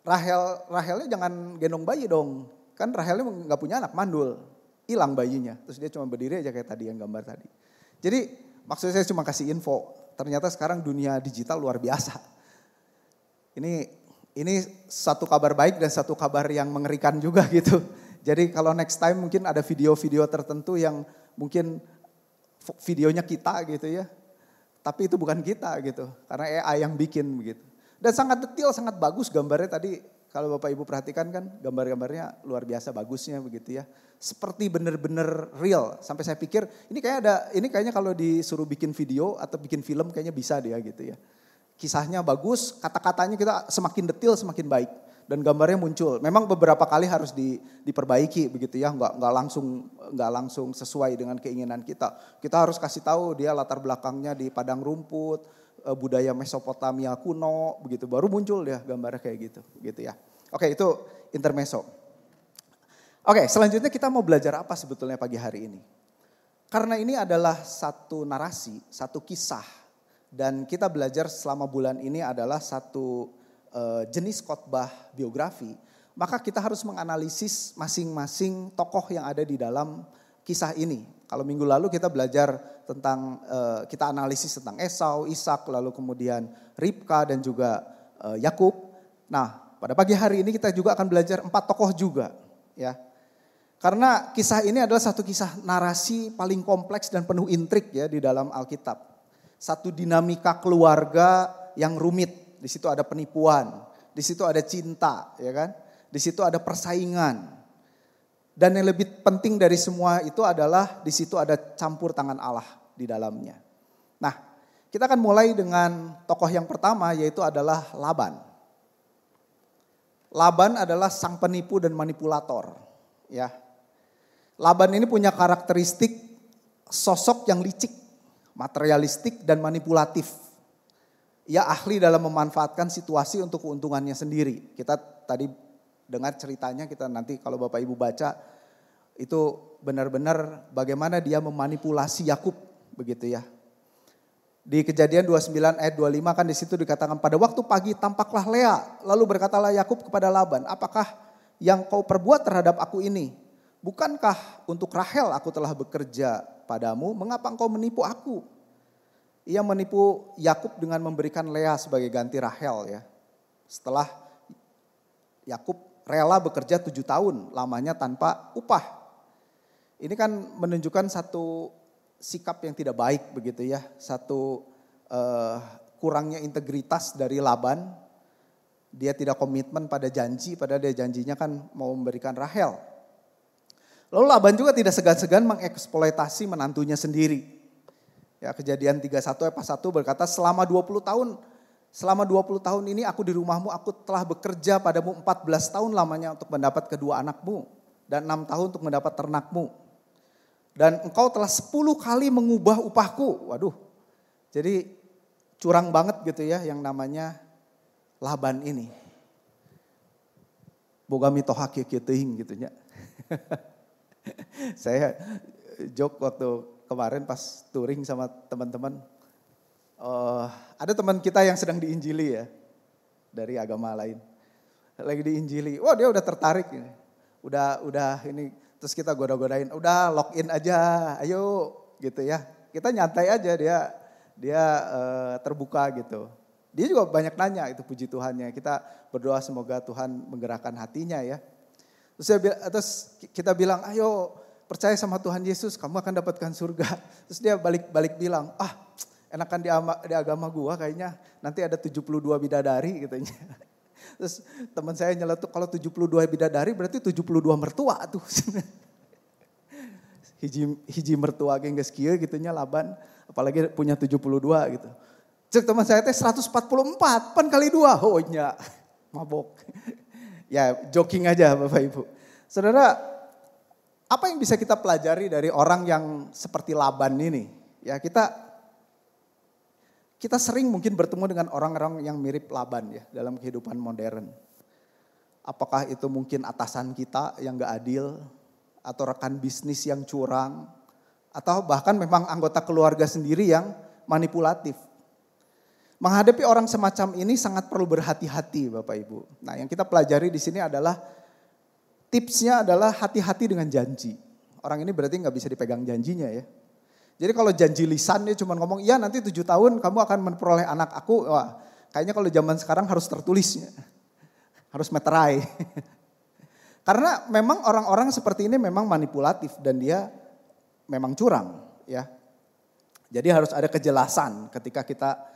Rahelnya jangan gendong bayi dong. Kan Rahelnya gak punya anak, mandul. Hilang bayinya, terus dia cuma berdiri aja kayak tadi yang gambar tadi. Jadi maksud saya cuma kasih info, ternyata sekarang dunia digital luar biasa. Ini satu kabar baik dan satu kabar yang mengerikan juga gitu. Jadi kalau next time mungkin ada video-video tertentu yang mungkin videonya kita gitu ya. Tapi itu bukan kita gitu, karena AI yang bikin begitu. Dan sangat detail, sangat bagus gambarnya tadi. Kalau Bapak Ibu perhatikan kan gambar-gambarnya luar biasa bagusnya begitu ya. Seperti benar-benar real. Sampai saya pikir ini kayaknya kalau disuruh bikin video atau bikin film kayaknya bisa dia gitu ya. Kisahnya bagus, kata-katanya kita semakin detail semakin baik. Dan gambarnya muncul. Memang beberapa kali harus diperbaiki begitu ya. Nggak langsung sesuai dengan keinginan kita. Kita harus kasih tahu dia latar belakangnya di padang rumput, budaya Mesopotamia kuno begitu, baru muncul ya gambarnya kayak gitu ya. Oke, itu intermezzo. Oke, selanjutnya kita mau belajar apa sebetulnya pagi hari ini? Karena ini adalah satu narasi, satu kisah Dan kita belajar selama bulan ini adalah satu jenis khotbah biografi. Maka kita harus menganalisis masing-masing tokoh yang ada di dalam kisah ini. Kalau minggu lalu kita belajar tentang, kita analisis tentang Esau, Ishak, lalu kemudian Ribka dan juga Yakub. Nah, pada pagi hari ini kita juga akan belajar 4 tokoh juga, ya. Karena kisah ini adalah satu kisah narasi paling kompleks dan penuh intrik ya di dalam Alkitab. Satu dinamika keluarga yang rumit. Di situ ada penipuan, di situ ada cinta, ya kan? Di situ ada persaingan. Dan yang lebih penting dari semua itu adalah di situ ada campur tangan Allah di dalamnya. Nah, kita akan mulai dengan tokoh yang pertama yaitu adalah Laban. Laban adalah sang penipu dan manipulator, ya. Laban ini punya karakteristik sosok yang licik, materialistik dan manipulatif. Ia ahli dalam memanfaatkan situasi untuk keuntungannya sendiri. Kita tadi dengar ceritanya, kita nanti kalau Bapak Ibu baca itu benar-benar bagaimana dia memanipulasi Yakub begitu ya. Di Kejadian 29 ayat 25 kan di situ dikatakan pada waktu pagi tampaklah Lea, lalu berkatalah Yakub kepada Laban, "Apakah yang kau perbuat terhadap aku ini? Bukankah untuk Rahel aku telah bekerja padamu? Mengapa engkau menipu aku?" Ia menipu Yakub dengan memberikan Lea sebagai ganti Rahel ya. Setelah Yakub rela bekerja 7 tahun lamanya tanpa upah. Ini kan menunjukkan satu sikap yang tidak baik begitu ya. Satu kurangnya integritas dari Laban. Dia tidak komitmen pada janji, padahal dia janjinya kan mau memberikan Rahel. Lalu Laban juga tidak segan-segan mengeksploitasi menantunya sendiri. Ya, Kejadian 31 ayat 1 berkata, selama 20 tahun ini aku di rumahmu, aku telah bekerja padamu 14 tahun lamanya untuk mendapat kedua anakmu. Dan 6 tahun untuk mendapat ternakmu. Dan engkau telah 10 kali mengubah upahku. Waduh, jadi curang banget gitu ya yang namanya Laban ini. Boga mitoha kieu teuing gitu nya. Saya joke waktu kemarin pas touring sama teman-teman, ada teman kita yang sedang diinjili ya, dari agama lain. Lagi diinjili, wah dia udah tertarik ini. Udah ini, terus kita goda-godain, udah login aja, ayo gitu ya. Kita nyantai aja, dia terbuka gitu. Dia juga banyak nanya itu puji Tuhannya, kita berdoa semoga Tuhan menggerakkan hatinya ya. Terus kita bilang, ayo percaya sama Tuhan Yesus, kamu akan dapatkan surga. Terus dia balik bilang, enakan di agama gua kayaknya nanti ada 72 bidadari katanya. Terus teman saya nyeletuk, kalau 72 bidadari berarti 72 mertua tuh. hiji mertua geng geus kieu gitunya Laban, apalagi punya 72 gitu. Cek teman saya teh 144, pan kali 2, oh nya mabok. Ya joking aja Bapak Ibu. Saudara, apa yang bisa kita pelajari dari orang yang seperti Laban ini? Ya kita sering mungkin bertemu dengan orang-orang yang mirip Laban ya dalam kehidupan modern. Apakah itu mungkin atasan kita yang gak adil, atau rekan bisnis yang curang, atau bahkan memang anggota keluarga sendiri yang manipulatif. Menghadapi orang semacam ini sangat perlu berhati-hati Bapak Ibu. Nah yang kita pelajari di sini adalah tipsnya adalah hati-hati dengan janji. Orang ini berarti gak bisa dipegang janjinya ya. Jadi kalau janji lisan dia cuma ngomong, iya nanti 7 tahun kamu akan memperoleh anak aku. Wah kayaknya kalau zaman sekarang harus tertulisnya. Harus meterai. Karena memang orang-orang seperti ini memang manipulatif dan dia memang curang ya. Jadi harus ada kejelasan ketika kita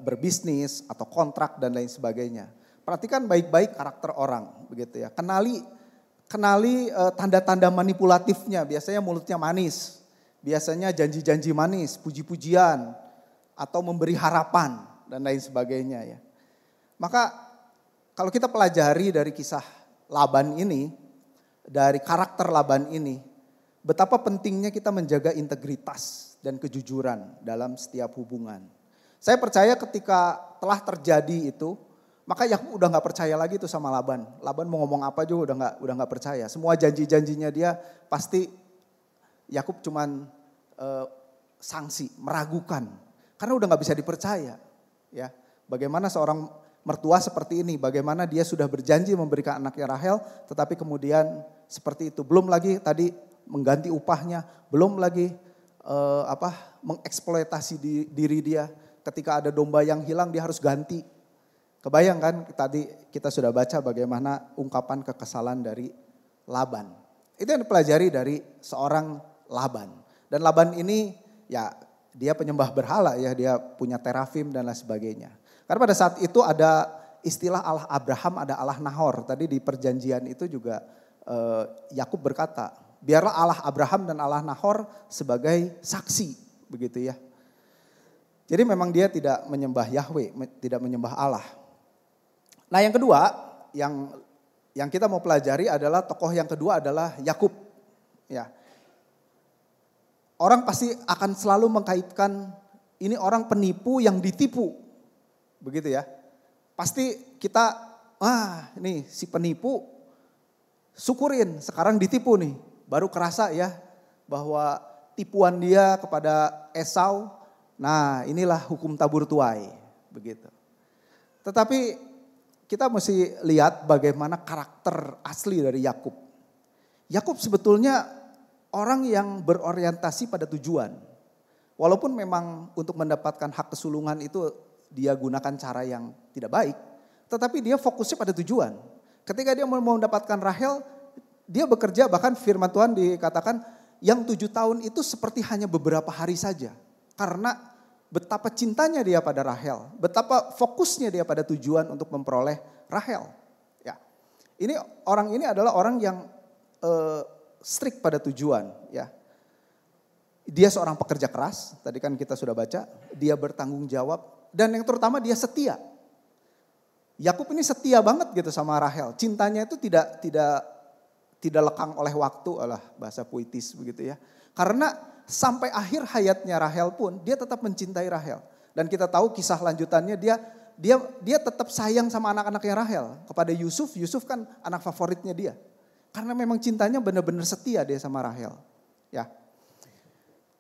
berbisnis atau kontrak dan lain sebagainya. Perhatikan baik-baik karakter orang begitu ya. Kenali tanda-tanda manipulatifnya, biasanya mulutnya manis, biasanya janji-janji manis, puji-pujian, atau memberi harapan dan lain sebagainya ya. Maka kalau kita pelajari dari kisah Laban ini, dari karakter Laban ini, betapa pentingnya kita menjaga integritas dan kejujuran dalam setiap hubungan. Saya percaya ketika telah terjadi itu, maka Yakub udah gak percaya lagi tuh sama Laban. Laban mau ngomong apa juga udah gak percaya. Semua janji-janjinya dia pasti Yakub cuman sanksi, meragukan. Karena udah gak bisa dipercaya. Ya, bagaimana seorang mertua seperti ini, bagaimana dia sudah berjanji memberikan anaknya Rahel, tetapi kemudian seperti itu. Belum lagi tadi mengganti upahnya, belum lagi mengeksploitasi diri dia. Ketika ada domba yang hilang dia harus ganti. Kebayang kan tadi kita sudah baca bagaimana ungkapan kekesalan dari Laban. Itu yang dipelajari dari seorang Laban. Dan Laban ini ya dia penyembah berhala ya, dia punya terafim dan lain sebagainya. Karena pada saat itu ada istilah Allah Abraham, ada Allah Nahor. Tadi di perjanjian itu juga Yakub berkata, biarlah Allah Abraham dan Allah Nahor sebagai saksi, begitu ya. Jadi memang dia tidak menyembah Yahweh, tidak menyembah Allah. Nah yang kedua, yang kita mau pelajari adalah tokoh yang kedua adalah Yakub. Ya. Orang pasti akan selalu mengkaitkan ini orang penipu yang ditipu. Begitu ya. Pasti kita, ini si penipu syukurin sekarang ditipu nih. Baru kerasa ya bahwa tipuan dia kepada Esau, nah inilah hukum tabur tuai. Begitu. Tetapi kita mesti lihat bagaimana karakter asli dari Yakub. Yakub sebetulnya orang yang berorientasi pada tujuan. Walaupun memang untuk mendapatkan hak kesulungan itu dia gunakan cara yang tidak baik. Tetapi dia fokusnya pada tujuan. Ketika dia mau mendapatkan Rahel, dia bekerja, bahkan firman Tuhan dikatakan yang 7 tahun itu seperti hanya beberapa hari saja. Karena betapa cintanya dia pada Rahel, betapa fokusnya dia pada tujuan untuk memperoleh Rahel. Ya, orang ini adalah orang yang strict pada tujuan. Ya, dia seorang pekerja keras. Tadi kan kita sudah baca, dia bertanggung jawab dan yang terutama dia setia. Yakub ini setia banget gitu sama Rahel. Cintanya itu tidak lekang oleh waktu, bahasa puitis begitu ya. Karena sampai akhir hayatnya Rahel pun dia tetap mencintai Rahel. Dan kita tahu kisah lanjutannya dia tetap sayang sama anak-anaknya Rahel. Kepada Yusuf kan anak favoritnya dia. Karena memang cintanya benar-benar setia dia sama Rahel. Ya.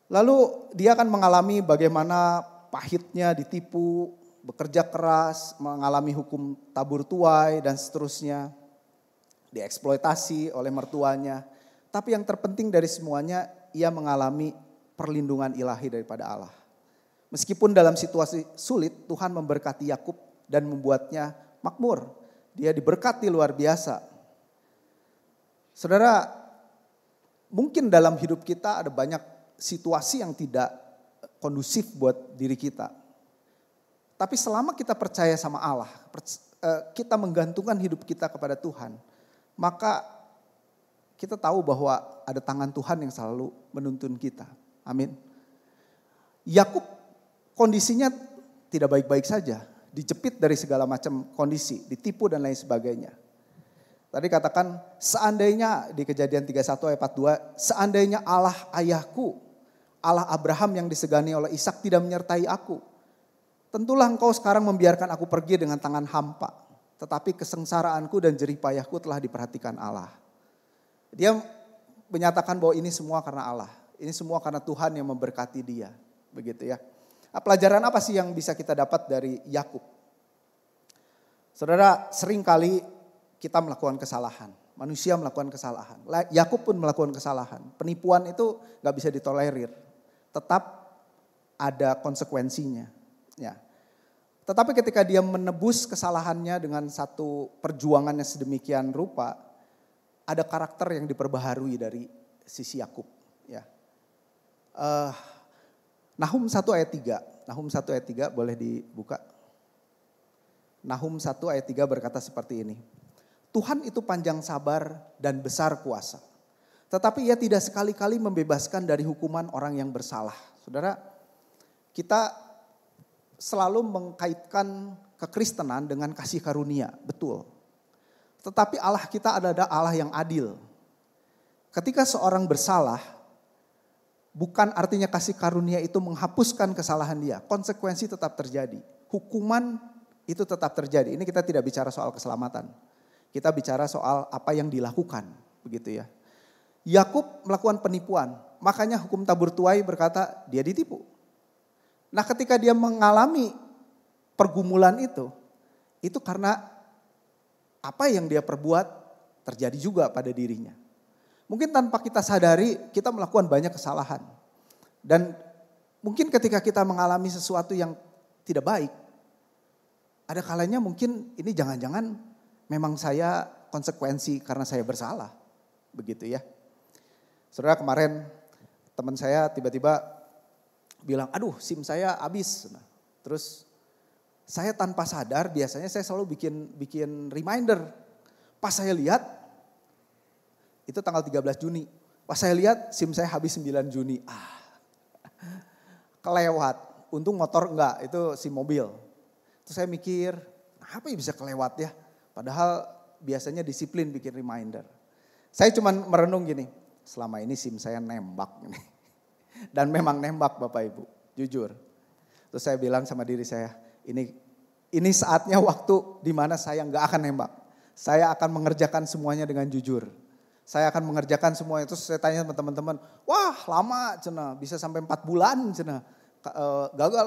Lalu dia akan mengalami bagaimana pahitnya ditipu, bekerja keras, mengalami hukum tabur tuai dan seterusnya. Dieksploitasi oleh mertuanya. Tapi yang terpenting dari semuanya, ia mengalami perlindungan ilahi daripada Allah. Meskipun dalam situasi sulit, Tuhan memberkati Yakub dan membuatnya makmur. Dia diberkati luar biasa. Saudara, mungkin dalam hidup kita ada banyak situasi yang tidak kondusif buat diri kita. Tapi selama kita percaya sama Allah, kita menggantungkan hidup kita kepada Tuhan, maka kita tahu bahwa ada tangan Tuhan yang selalu menuntun kita. Amin. Yakub kondisinya tidak baik-baik saja. Dijepit dari segala macam kondisi, ditipu dan lain sebagainya. Tadi katakan seandainya di Kejadian 31 ayat 42, seandainya Allah ayahku, Allah Abraham yang disegani oleh Ishak tidak menyertai aku. Tentulah engkau sekarang membiarkan aku pergi dengan tangan hampa. Tetapi kesengsaraanku dan jerih payahku telah diperhatikan Allah. Dia menyatakan bahwa ini semua karena Allah. Ini semua karena Tuhan yang memberkati dia. Begitu ya. Nah, pelajaran apa sih yang bisa kita dapat dari Yakub? Saudara, seringkali kita melakukan kesalahan. Manusia melakukan kesalahan. Yakub pun melakukan kesalahan. Penipuan itu gak bisa ditolerir. Tetap ada konsekuensinya. Ya. Tetapi ketika dia menebus kesalahannya dengan satu perjuangan yang sedemikian rupa, ada karakter yang diperbaharui dari sisi Yakub. Ya. Nahum 1 ayat 3. Nahum 1 ayat 3 boleh dibuka. Nahum 1 ayat 3 berkata seperti ini. Tuhan itu panjang sabar dan besar kuasa. Tetapi ia tidak sekali-kali membebaskan dari hukuman orang yang bersalah. Saudara, kita selalu mengkaitkan kekristenan dengan kasih karunia, betul. Tetapi Allah kita adalah Allah yang adil. Ketika seorang bersalah, bukan artinya kasih karunia itu menghapuskan kesalahan dia. Konsekuensi tetap terjadi. Hukuman itu tetap terjadi. Ini kita tidak bicara soal keselamatan. Kita bicara soal apa yang dilakukan, begitu ya. Yakub melakukan penipuan, makanya hukum tabur tuai berkata dia ditipu. Nah ketika dia mengalami pergumulan itu karena apa yang dia perbuat terjadi juga pada dirinya. Mungkin tanpa kita sadari kita melakukan banyak kesalahan. Dan mungkin ketika kita mengalami sesuatu yang tidak baik, ada kalanya mungkin ini jangan-jangan memang saya konsekuensi karena saya bersalah. Begitu ya. Saudara, kemarin teman saya tiba-tiba bilang, aduh SIM saya habis. Nah, terus saya tanpa sadar biasanya saya selalu bikin reminder. Pas saya lihat, itu tanggal 13 Juni. Pas saya lihat SIM saya habis 9 Juni. Kelewat. Untung motor enggak, itu SIM mobil. Terus saya mikir, apa yang bisa kelewat ya? Padahal biasanya disiplin bikin reminder. Saya cuma merenung gini, selama ini SIM saya nembak. Dan memang nembak Bapak Ibu, jujur. Terus saya bilang sama diri saya, ini saatnya waktu di mana saya nggak akan nembak. Saya akan mengerjakan semuanya dengan jujur. Saya akan mengerjakan semuanya. Terus saya tanya sama teman-teman, wah lama cina, bisa sampai 4 bulan cina. Gagal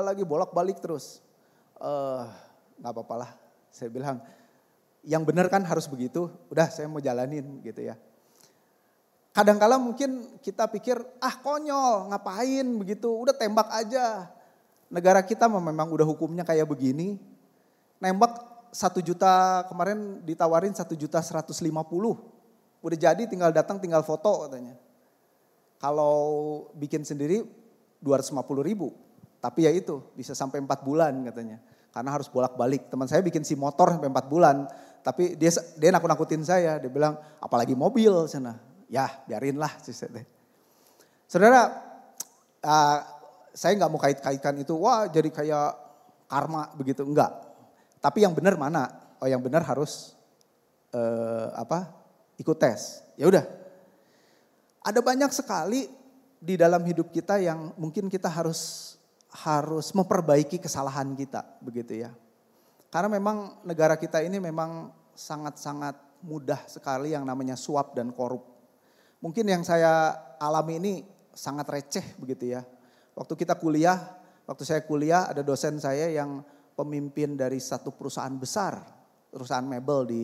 lagi, bolak-balik terus. Nggak apa-apa lah, saya bilang. Yang benar kan harus begitu, udah saya mau jalanin gitu ya. Kadang-kala mungkin kita pikir, konyol ngapain begitu, udah tembak aja. Negara kita memang udah hukumnya kayak begini. Nembak 1 juta, kemarin ditawarin 1.150.000. Udah jadi tinggal datang tinggal foto katanya. Kalau bikin sendiri 250.000. Tapi ya itu bisa sampai 4 bulan katanya. Karena harus bolak-balik. Teman saya bikin si motor sampai 4 bulan. Tapi dia nakut-nakutin saya. Dia bilang apalagi mobil sana. Ya biarinlah. Saudara, saya gak mau kait-kaitkan itu. Wah jadi kayak karma begitu. Enggak. Tapi yang benar mana? Oh yang benar harus ikut tes. Ya udah. Ada banyak sekali di dalam hidup kita yang mungkin kita harus memperbaiki kesalahan kita, begitu ya. Karena memang negara kita ini memang sangat-sangat mudah sekali yang namanya suap dan korup. Mungkin yang saya alami ini sangat receh begitu ya. Waktu saya kuliah ada dosen saya yang pemimpin dari satu perusahaan besar, perusahaan mebel di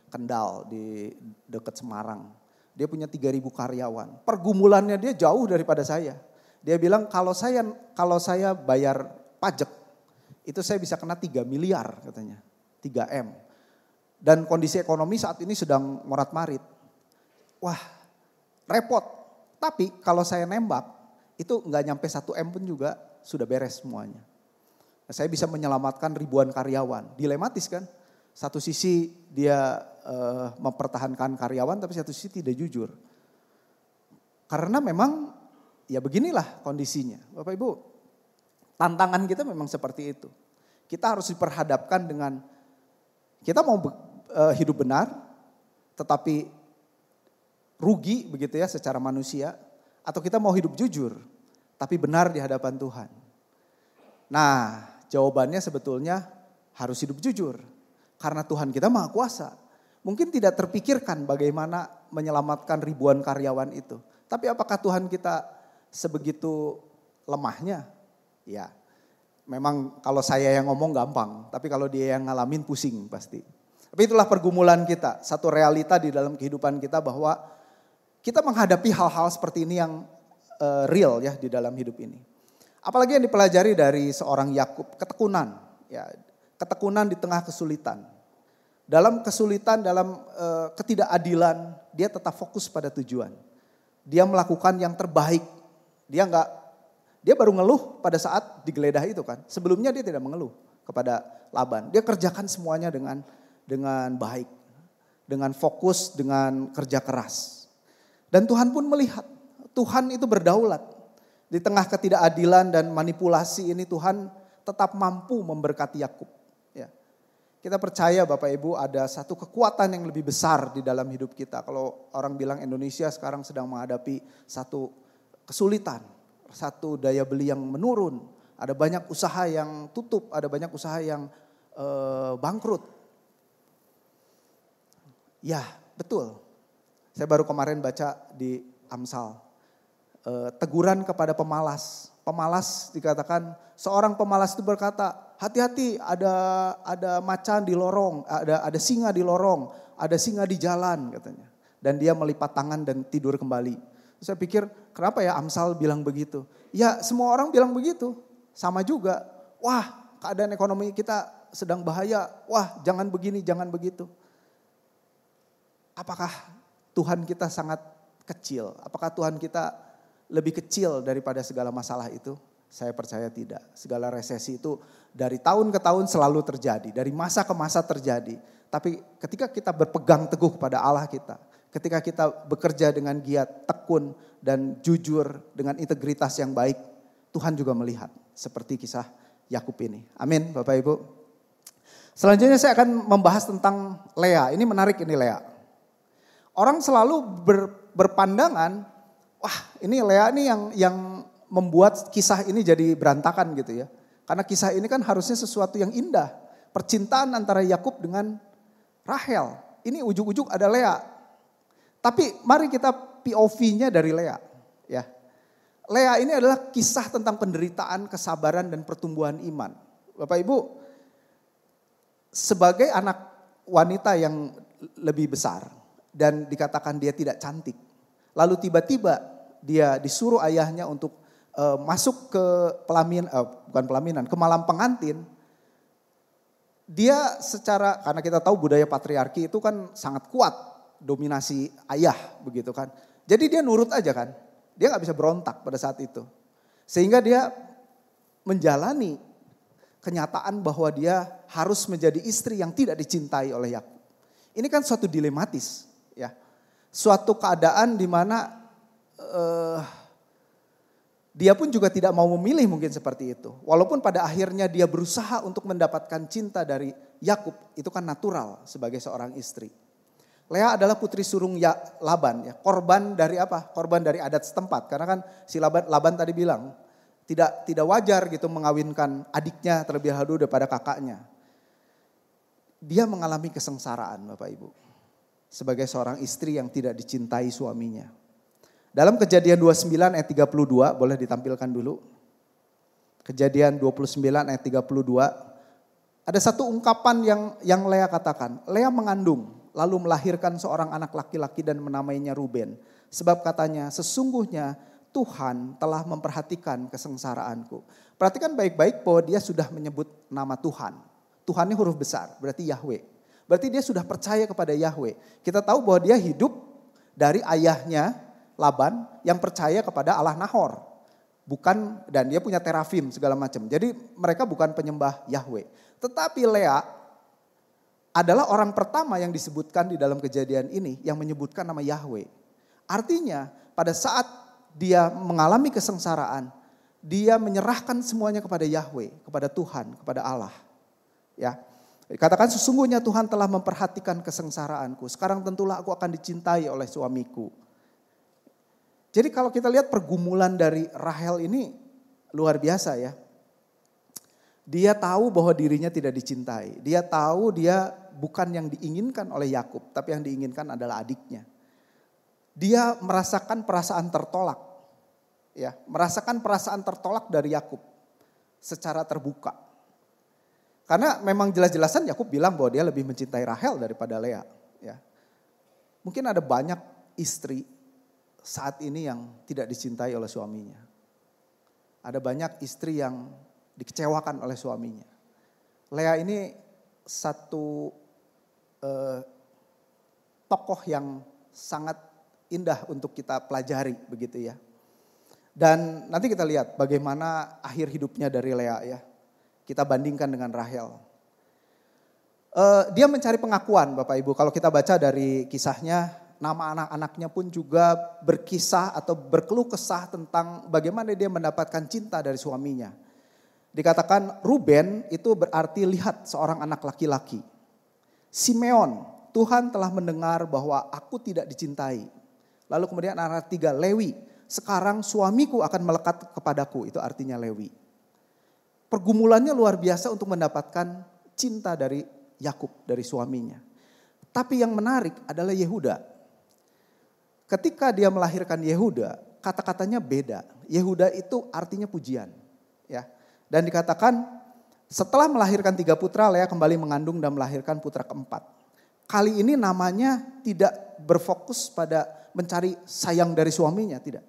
Kendal, di dekat Semarang. Dia punya 3.000 karyawan. Pergumulannya dia jauh daripada saya. Dia bilang kalau saya bayar pajak itu saya bisa kena 3 miliar katanya, 3M. Dan kondisi ekonomi saat ini sedang morat-marit. Wah repot, tapi kalau saya nembak itu nggak nyampe 1M pun juga sudah beres semuanya. Nah, saya bisa menyelamatkan ribuan karyawan, dilematis kan. Satu sisi dia mempertahankan karyawan tapi satu sisi tidak jujur. Karena memang ya beginilah kondisinya. Bapak Ibu, tantangan kita memang seperti itu. Kita harus diperhadapkan dengan, kita mau hidup benar, tetapi rugi begitu ya secara manusia. Atau kita mau hidup jujur, tapi benar di hadapan Tuhan. Nah jawabannya sebetulnya harus hidup jujur. Karena Tuhan kita maha kuasa. Mungkin tidak terpikirkan bagaimana menyelamatkan ribuan karyawan itu. Tapi apakah Tuhan kita sebegitu lemahnya? Ya, memang kalau saya yang ngomong gampang, tapi kalau dia yang ngalamin pusing pasti. Tapi itulah pergumulan kita, satu realita di dalam kehidupan kita bahwa kita menghadapi hal-hal seperti ini yang real ya di dalam hidup ini. Apalagi yang dipelajari dari seorang Yakub, ketekunan, ya, ketekunan di tengah kesulitan. Dalam kesulitan, dalam ketidakadilan, dia tetap fokus pada tujuan. Dia melakukan yang terbaik. Dia baru ngeluh pada saat digeledah itu kan. Sebelumnya dia tidak mengeluh kepada Laban. Dia kerjakan semuanya dengan baik. Dengan fokus, dengan kerja keras. Dan Tuhan pun melihat. Tuhan itu berdaulat. Di tengah ketidakadilan dan manipulasi ini Tuhan tetap mampu memberkati Yakub. Ya. Kita percaya Bapak Ibu ada satu kekuatan yang lebih besar di dalam hidup kita. Kalau orang bilang Indonesia sekarang sedang menghadapi satu kesulitan, satu daya beli yang menurun, ada banyak usaha yang tutup, ada banyak usaha yang bangkrut. Ya betul, saya baru kemarin baca di Amsal, teguran kepada pemalas. Pemalas dikatakan seorang pemalas itu berkata, hati-hati ada macan di lorong, ada singa di lorong, ada singa di jalan katanya. Dan dia melipat tangan dan tidur kembali. Saya pikir kenapa ya Amsal bilang begitu? Ya semua orang bilang begitu, sama juga. Wah keadaan ekonomi kita sedang bahaya, wah jangan begini, jangan begitu. Apakah Tuhan kita sangat kecil? Apakah Tuhan kita lebih kecil daripada segala masalah itu? Saya percaya tidak. Segala resesi itu dari tahun ke tahun selalu terjadi. Dari masa ke masa terjadi. Tapi ketika kita berpegang teguh pada Allah kita. Ketika kita bekerja dengan giat, tekun dan jujur dengan integritas yang baik. Tuhan juga melihat. Seperti kisah Yakub ini. Amin Bapak Ibu. Selanjutnya saya akan membahas tentang Lea. Ini menarik ini Lea. Orang selalu berpandangan, wah ini Lea ini yang membuat kisah ini jadi berantakan gitu ya. Karena kisah ini kan harusnya sesuatu yang indah. Percintaan antara Yakub dengan Rahel. Ini ujung-ujung ada Lea. Tapi mari kita POV-nya dari Lea. Ya. Lea ini adalah kisah tentang penderitaan, kesabaran dan pertumbuhan iman. Bapak Ibu, sebagai anak wanita yang lebih besar dan dikatakan dia tidak cantik. Lalu tiba-tiba dia disuruh ayahnya untuk masuk ke ke malam pengantin. Dia karena kita tahu budaya patriarki itu kan sangat kuat, dominasi ayah begitu kan. Jadi dia nurut aja kan, dia gak bisa berontak pada saat itu. Sehingga dia menjalani kenyataan bahwa dia harus menjadi istri yang tidak dicintai oleh Yakub. Ini kan suatu dilematis ya. Suatu keadaan di mana dia pun juga tidak mau memilih mungkin seperti itu. Walaupun pada akhirnya dia berusaha untuk mendapatkan cinta dari Yakub, itu kan natural sebagai seorang istri. Lea adalah putri sulung Laban ya. Korban dari apa? Korban dari adat setempat. Karena kan si Laban tadi bilang tidak wajar gitu mengawinkan adiknya terlebih dahulu daripada kakaknya. Dia mengalami kesengsaraan Bapak Ibu. Sebagai seorang istri yang tidak dicintai suaminya. Dalam Kejadian 29 ayat 32, boleh ditampilkan dulu. Kejadian 29 ayat 32. Ada satu ungkapan yang Lea katakan. Lea mengandung, lalu melahirkan seorang anak laki-laki dan menamainya Ruben. Sebab katanya, sesungguhnya Tuhan telah memperhatikan kesengsaraanku. Perhatikan baik-baik bahwa dia sudah menyebut nama Tuhan. Tuhan ini huruf besar, berarti Yahweh. Berarti dia sudah percaya kepada Yahweh. Kita tahu bahwa dia hidup dari ayahnya Laban yang percaya kepada Allah Nahor. Dan dia punya terafim segala macam. Jadi mereka bukan penyembah Yahweh. Tetapi Lea adalah orang pertama yang disebutkan di dalam kejadian ini yang menyebutkan nama Yahweh. Artinya pada saat dia mengalami kesengsaraan, dia menyerahkan semuanya kepada Yahweh, kepada Tuhan, kepada Allah. Ya. Katakan sesungguhnya Tuhan telah memperhatikan kesengsaraanku. Sekarang tentulah aku akan dicintai oleh suamiku. Jadi kalau kita lihat pergumulan dari Rahel ini luar biasa ya. Dia tahu bahwa dirinya tidak dicintai. Dia tahu dia bukan yang diinginkan oleh Yakub, tapi yang diinginkan adalah adiknya. Dia merasakan perasaan tertolak. Ya, merasakan perasaan tertolak dari Yakub secara terbuka. Karena memang jelas-jelasan Yakub bilang bahwa dia lebih mencintai Rahel daripada Lea. Ya. Mungkin ada banyak istri saat ini yang tidak dicintai oleh suaminya. Ada banyak istri yang dikecewakan oleh suaminya. Lea ini satu tokoh yang sangat indah untuk kita pelajari begitu ya. Dan nanti kita lihat bagaimana akhir hidupnya dari Lea ya. Kita bandingkan dengan Rahel. Dia mencari pengakuan Bapak Ibu. Kalau kita baca dari kisahnya, nama anak-anaknya pun juga berkisah atau berkeluh kesah tentang bagaimana dia mendapatkan cinta dari suaminya. Dikatakan Ruben itu berarti lihat seorang anak laki-laki. Simeon, Tuhan telah mendengar bahwa aku tidak dicintai. Lalu kemudian anak tiga, Lewi, sekarang suamiku akan melekat kepadaku, itu artinya Lewi. Pergumulannya luar biasa untuk mendapatkan cinta dari Yakub, dari suaminya. Tapi yang menarik adalah Yehuda. Ketika dia melahirkan Yehuda, kata-katanya beda. Yehuda itu artinya pujian. Ya. Dan dikatakan setelah melahirkan 3 putra, Lea kembali mengandung dan melahirkan putra keempat. Kali ini namanya tidak berfokus pada mencari sayang dari suaminya, tidak.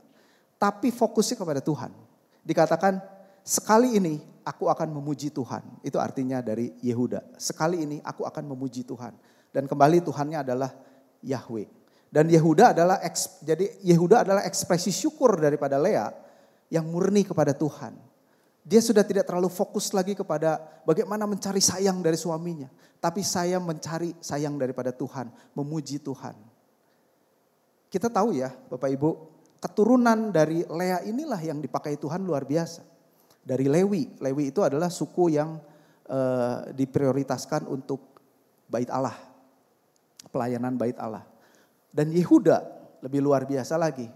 Tapi fokusnya kepada Tuhan. Dikatakan sekali ini aku akan memuji Tuhan. Itu artinya dari Yehuda. Sekali ini aku akan memuji Tuhan. Dan kembali Tuhannya adalah Yahweh. Dan Yehuda adalah ekspresi syukur daripada Lea yang murni kepada Tuhan. Dia sudah tidak terlalu fokus lagi kepada bagaimana mencari sayang dari suaminya. Tapi saya mencari sayang daripada Tuhan, memuji Tuhan. Kita tahu ya Bapak Ibu, keturunan dari Lea inilah yang dipakai Tuhan luar biasa. Dari Lewi, Lewi itu adalah suku yang diprioritaskan untuk bait Allah, pelayanan bait Allah. Dan Yehuda lebih luar biasa lagi.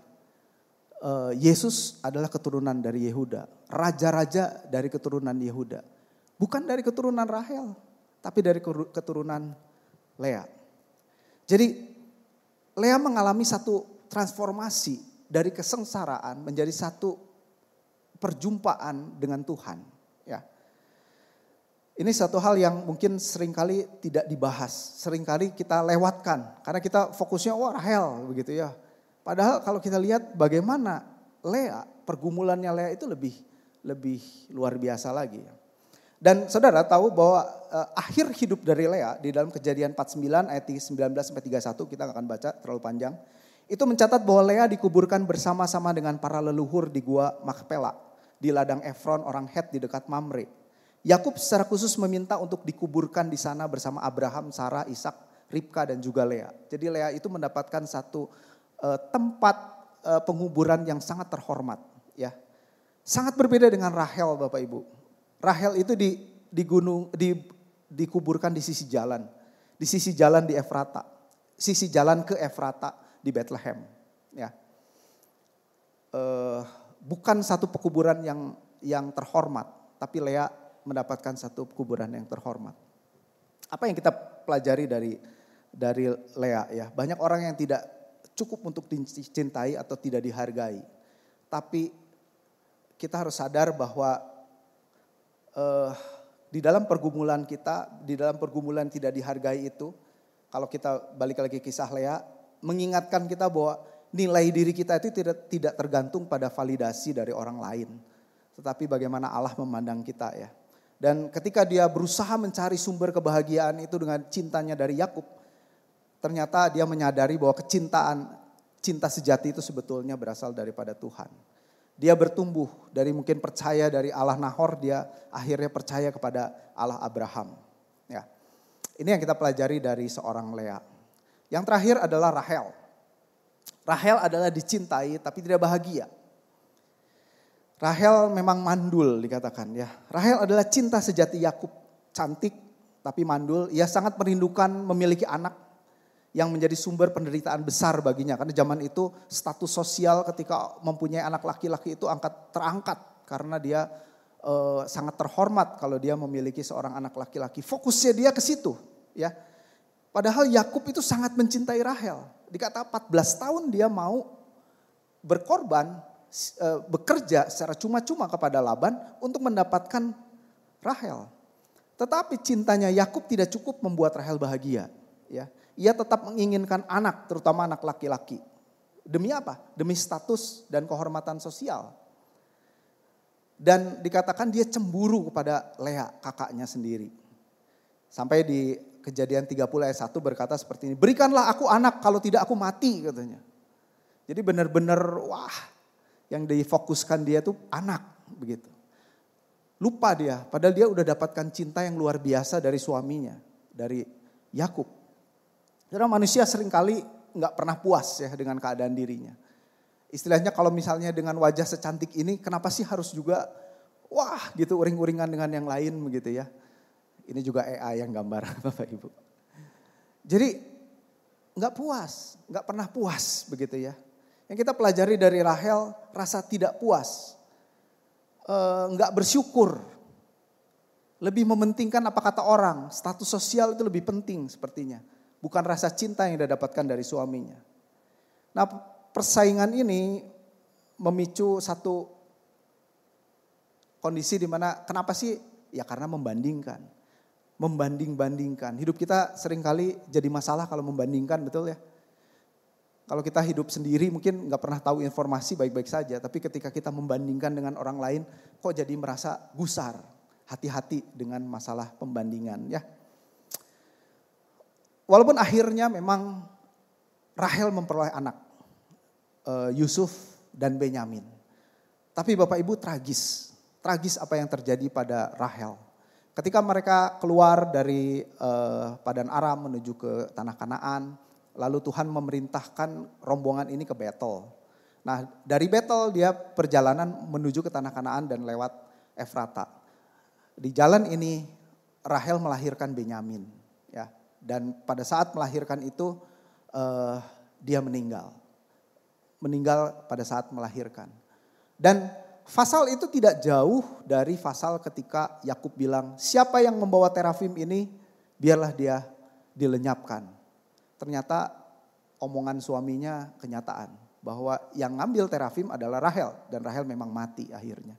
Yesus adalah keturunan dari Yehuda. Raja-raja dari keturunan Yehuda. Bukan dari keturunan Rahel, tapi dari keturunan Lea. Jadi Lea mengalami satu transformasi dari kesengsaraan menjadi satu perjumpaan dengan Tuhan. Ya. Ini satu hal yang mungkin seringkali tidak dibahas, seringkali kita lewatkan. Karena kita fokusnya Rahel begitu ya. Padahal kalau kita lihat bagaimana Lea, pergumulannya Lea itu lebih luar biasa lagi. Dan saudara tahu bahwa akhir hidup dari Lea di dalam Kejadian 49 ayat 19-31, kita akan baca terlalu panjang. Itu mencatat bahwa Lea dikuburkan bersama-sama dengan para leluhur di gua Makpela, di ladang Efron orang Het di dekat Mamre. Yakub secara khusus meminta untuk dikuburkan di sana bersama Abraham, Sarah, Ishak, Ribka dan juga Lea. Jadi Lea itu mendapatkan satu tempat penguburan yang sangat terhormat, ya. Sangat berbeda dengan Rahel, Bapak Ibu. Rahel itu dikuburkan di sisi jalan di Efrata, sisi jalan ke Efrata di Bethlehem, ya. Bukan satu pekuburan yang terhormat, tapi Lea mendapatkan satu kuburan yang terhormat. Apa yang kita pelajari dari Lea ya? Banyak orang yang tidak cukup untuk dicintai atau tidak dihargai. Tapi kita harus sadar bahwa di dalam pergumulan kita, di dalam pergumulan tidak dihargai itu, kalau kita balik lagi kisah Lea, mengingatkan kita bahwa nilai diri kita itu tidak tergantung pada validasi dari orang lain. Tetapi bagaimana Allah memandang kita ya. Dan ketika dia berusaha mencari sumber kebahagiaan itu dengan cintanya dari Yakub, ternyata dia menyadari bahwa cinta sejati itu sebetulnya berasal daripada Tuhan. Dia bertumbuh dari mungkin percaya dari Allah Nahor, dia akhirnya percaya kepada Allah Abraham. Ya. Ini yang kita pelajari dari seorang Lea. Yang terakhir adalah Rahel. Rahel adalah dicintai tapi tidak bahagia. Rahel memang mandul dikatakan ya. Rahel adalah cinta sejati Yakub, cantik tapi mandul. Ia sangat merindukan memiliki anak yang menjadi sumber penderitaan besar baginya. Karena zaman itu status sosial ketika mempunyai anak laki-laki itu terangkat. Karena dia sangat terhormat kalau dia memiliki seorang anak laki-laki. Fokusnya dia ke situ ya. Padahal Yakub itu sangat mencintai Rahel. Dikata 14 tahun dia mau berkorban, bekerja secara cuma-cuma kepada Laban untuk mendapatkan Rahel. Tetapi cintanya Yakub tidak cukup membuat Rahel bahagia. Ya. Ia tetap menginginkan anak, terutama anak laki-laki. Demi apa? Demi status dan kehormatan sosial. Dan dikatakan dia cemburu kepada Lea, kakaknya sendiri. Sampai di Kejadian 30 ayat 1 berkata seperti ini. Berikanlah aku anak, kalau tidak aku mati katanya. Jadi benar-benar yang difokuskan dia tuh anak begitu. Lupa dia, padahal dia udah dapatkan cinta yang luar biasa dari suaminya, dari Yakub. Karena manusia seringkali gak pernah puas ya dengan keadaan dirinya. Istilahnya kalau misalnya dengan wajah secantik ini, kenapa sih harus juga gitu uring-uringan dengan yang lain begitu ya. Ini juga AI yang gambar Bapak Ibu. Jadi gak puas, gak pernah puas begitu ya. Yang kita pelajari dari Rahel, rasa tidak puas, gak bersyukur. Lebih mementingkan apa kata orang, status sosial itu lebih penting sepertinya. Bukan rasa cinta yang dia dapatkan dari suaminya. Nah persaingan ini memicu satu kondisi di mana kenapa sih? Ya karena membandingkan. Membanding-bandingkan. Hidup kita seringkali jadi masalah kalau membandingkan, betul ya? Kalau kita hidup sendiri mungkin gak pernah tahu informasi baik-baik saja. Tapi ketika kita membandingkan dengan orang lain, kok jadi merasa gusar. Hati-hati dengan masalah pembandingan ya. Walaupun akhirnya memang Rahel memperoleh anak. Yusuf dan Benyamin. Tapi Bapak Ibu tragis. Tragis apa yang terjadi pada Rahel. Ketika mereka keluar dari Padan Aram menuju ke tanah Kanaan. Lalu Tuhan memerintahkan rombongan ini ke Betel. Nah dari Betel dia perjalanan menuju ke tanah Kanaan dan lewat Efrata. Di jalan ini Rahel melahirkan Benyamin. Ya. Dan pada saat melahirkan itu dia meninggal. Meninggal pada saat melahirkan. Dan fasal itu tidak jauh dari fasal ketika Yakub bilang, siapa yang membawa terafim ini biarlah dia dilenyapkan. Ternyata omongan suaminya kenyataan bahwa yang ngambil terafim adalah Rahel dan Rahel memang mati akhirnya.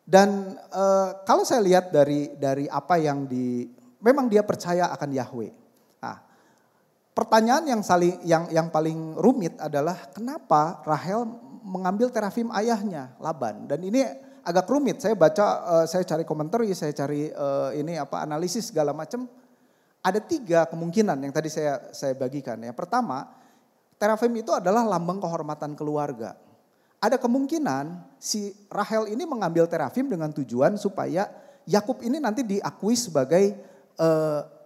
Dan kalau saya lihat dari apa yang memang dia percaya akan Yahweh. Nah, pertanyaan yang paling rumit adalah kenapa Rahel mengambil terafim ayahnya Laban, dan ini agak rumit. Saya baca, saya cari komentar, saya cari analisis segala macam. Ada 3 kemungkinan yang tadi saya bagikan ya. Pertama, terafim itu adalah lambang kehormatan keluarga. Ada kemungkinan si Rahel ini mengambil terafim dengan tujuan supaya Yakub ini nanti diakui sebagai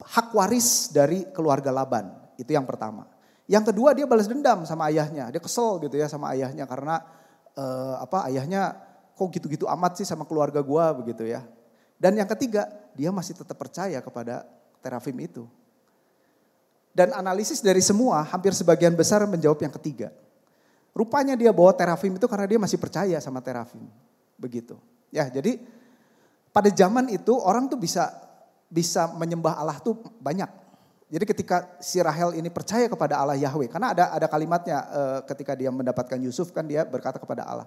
hak waris dari keluarga Laban. Itu yang pertama. Yang kedua dia balas dendam sama ayahnya. Dia kesel gitu ya sama ayahnya karena ayahnya kok gitu-gitu amat sih sama keluarga gua begitu ya. Dan yang ketiga dia masih tetap percaya kepada terafim itu. Dan analisis dari semua hampir sebagian besar menjawab yang ketiga. Rupanya dia bawa terafim itu karena dia masih percaya sama terafim. Begitu. Ya, jadi pada zaman itu orang tuh bisa menyembah Allah tuh banyak. Jadi ketika si Rahel ini percaya kepada Allah Yahweh, karena ada kalimatnya ketika dia mendapatkan Yusuf kan dia berkata kepada Allah.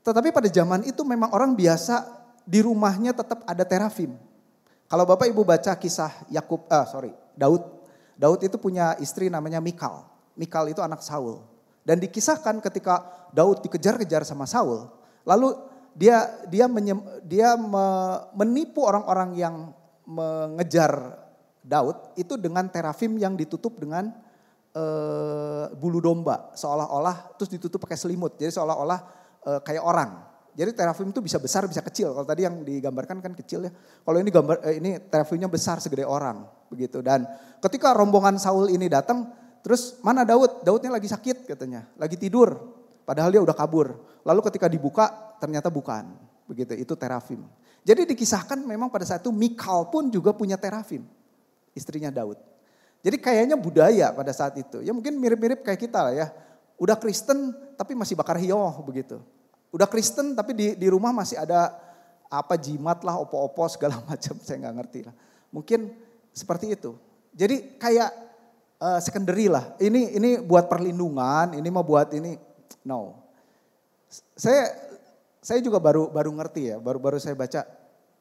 Tetapi pada zaman itu memang orang biasa di rumahnya tetap ada terafim. Kalau Bapak Ibu baca kisah Daud. Daud itu punya istri namanya Mikal. Mikal itu anak Saul. Dan dikisahkan ketika Daud dikejar-kejar sama Saul. Lalu dia menipu orang-orang yang mengejar Daud itu dengan terafim yang ditutup dengan bulu domba. Seolah-olah terus ditutup pakai selimut. Jadi seolah-olah kayak orang. Jadi terafim itu bisa besar, bisa kecil. Kalau tadi yang digambarkan kan kecil ya. Kalau ini terafimnya besar segede orang, begitu. Dan ketika rombongan Saul ini datang, terus mana Daud? Daudnya lagi sakit katanya, lagi tidur. Padahal dia udah kabur. Lalu ketika dibuka, ternyata bukan, begitu. Itu terafim. Jadi dikisahkan memang pada saat itu Mikal pun juga punya terafim, istrinya Daud. Jadi kayaknya budaya pada saat itu, ya mungkin mirip-mirip kayak kita lah ya. Udah Kristen tapi masih bakar hiyoh begitu. Udah Kristen tapi di rumah masih ada jimat lah, opo-opo segala macam, saya nggak ngerti lah. Mungkin seperti itu. Jadi kayak secondary lah. Ini buat perlindungan, ini mau buat ini. No. Saya juga baru ngerti ya, baru saya baca.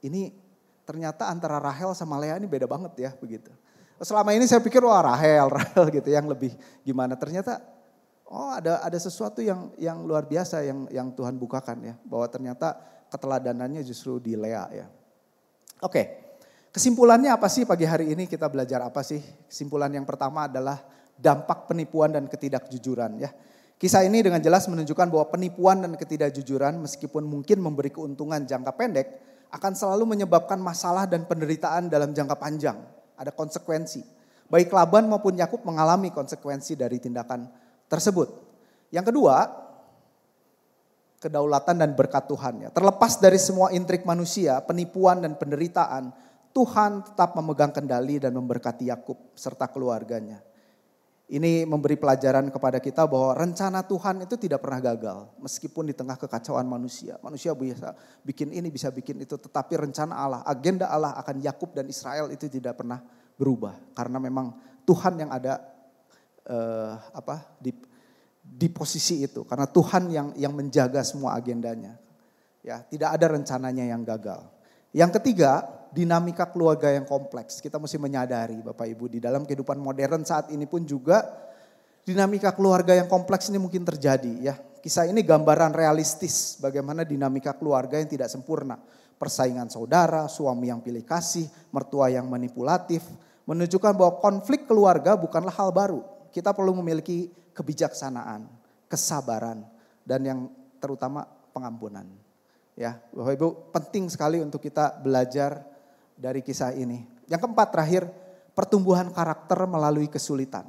Ini ternyata antara Rahel sama Lea ini beda banget ya begitu. Selama ini saya pikir wah Rahel gitu yang lebih gimana. Ternyata ada sesuatu yang luar biasa yang Tuhan bukakan ya. Bahwa ternyata keteladanannya justru di Lea ya. Oke, kesimpulannya apa sih pagi hari ini kita belajar apa sih? Kesimpulan yang pertama adalah dampak penipuan dan ketidakjujuran ya. Kisah ini dengan jelas menunjukkan bahwa penipuan dan ketidakjujuran meskipun mungkin memberi keuntungan jangka pendek akan selalu menyebabkan masalah dan penderitaan dalam jangka panjang. Ada konsekuensi. Baik Laban maupun Yakub mengalami konsekuensi dari tindakan tersebut. Yang kedua, kedaulatan dan berkat Tuhan ya. Terlepas dari semua intrik manusia, penipuan dan penderitaan, Tuhan tetap memegang kendali dan memberkati Yakub serta keluarganya. Ini memberi pelajaran kepada kita bahwa rencana Tuhan itu tidak pernah gagal. Meskipun di tengah kekacauan manusia. Manusia bisa bikin ini, bisa bikin itu. Tetapi rencana Allah, agenda Allah akan Yakub dan Israel itu tidak pernah berubah. Karena memang Tuhan yang ada di posisi itu karena Tuhan yang menjaga semua agendanya. Ya, tidak ada rencananya yang gagal. Yang ketiga, dinamika keluarga yang kompleks. Kita mesti menyadari Bapak Ibu di dalam kehidupan modern saat ini pun juga dinamika keluarga yang kompleks ini mungkin terjadi ya. Kisah ini gambaran realistis bagaimana dinamika keluarga yang tidak sempurna. Persaingan saudara, suami yang pilih kasih, mertua yang manipulatif. Menunjukkan bahwa konflik keluarga bukanlah hal baru. Kita perlu memiliki kebijaksanaan, kesabaran, dan yang terutama pengampunan. Ya, Bapak Ibu, penting sekali untuk kita belajar dari kisah ini. Yang keempat terakhir, pertumbuhan karakter melalui kesulitan.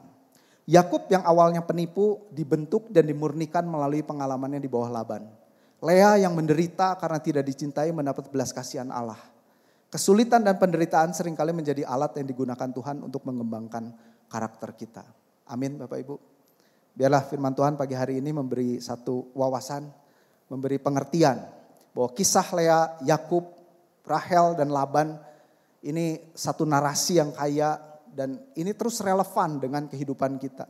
Yakub yang awalnya penipu dibentuk dan dimurnikan melalui pengalamannya di bawah Laban. Lea yang menderita karena tidak dicintai mendapat belas kasihan Allah. Kesulitan dan penderitaan seringkali menjadi alat yang digunakan Tuhan untuk mengembangkan karakter kita. Amin Bapak Ibu. Biarlah firman Tuhan pagi hari ini memberi satu wawasan, memberi pengertian bahwa kisah Lea, Yakub, Rahel dan Laban ini satu narasi yang kaya dan ini terus relevan dengan kehidupan kita.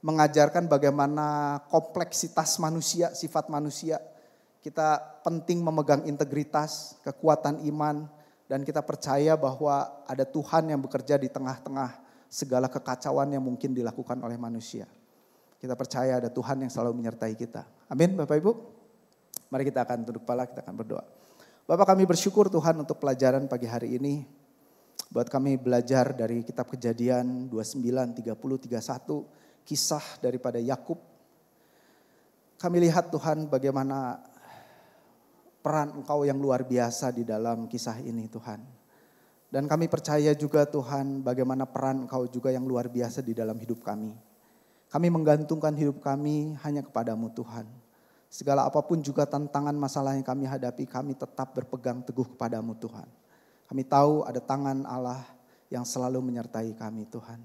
Mengajarkan bagaimana kompleksitas manusia, sifat manusia. Kita penting memegang integritas, kekuatan iman. Dan kita percaya bahwa ada Tuhan yang bekerja di tengah-tengah segala kekacauan yang mungkin dilakukan oleh manusia. Kita percaya ada Tuhan yang selalu menyertai kita. Amin Bapak Ibu. Mari kita akan tunduk kepala, kita akan berdoa. Bapak kami bersyukur Tuhan untuk pelajaran pagi hari ini. Buat kami belajar dari kitab Kejadian 29, 30, 31. Kisah daripada Yakub. Kami lihat Tuhan bagaimana peran Engkau yang luar biasa di dalam kisah ini Tuhan. Dan kami percaya juga Tuhan bagaimana peran Engkau juga yang luar biasa di dalam hidup kami. Kami menggantungkan hidup kami hanya kepadamu Tuhan. Segala apapun juga tantangan masalah yang kami hadapi, kami tetap berpegang teguh kepadamu Tuhan. Kami tahu ada tangan Allah yang selalu menyertai kami Tuhan.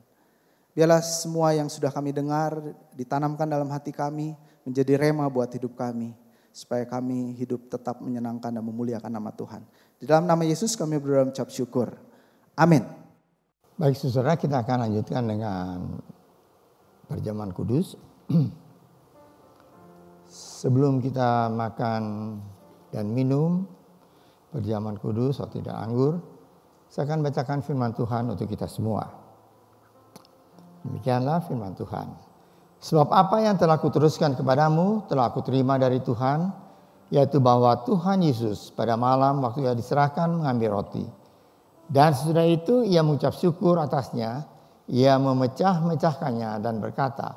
Biarlah semua yang sudah kami dengar ditanamkan dalam hati kami menjadi rema buat hidup kami. Supaya kami hidup tetap menyenangkan dan memuliakan nama Tuhan. Di dalam nama Yesus kami berdoa mengucap syukur. Amin. Baik saudara, kita akan lanjutkan dengan perjamuan kudus. Sebelum kita makan dan minum perjamuan kudus atau tidak anggur, saya akan bacakan firman Tuhan untuk kita semua. Demikianlah firman Tuhan. Sebab apa yang telah kuteruskan kepadamu telah aku terima dari Tuhan, yaitu bahwa Tuhan Yesus pada malam waktu ia diserahkan mengambil roti. Dan sesudah itu ia mengucap syukur atasnya, ia memecah-mecahkannya dan berkata,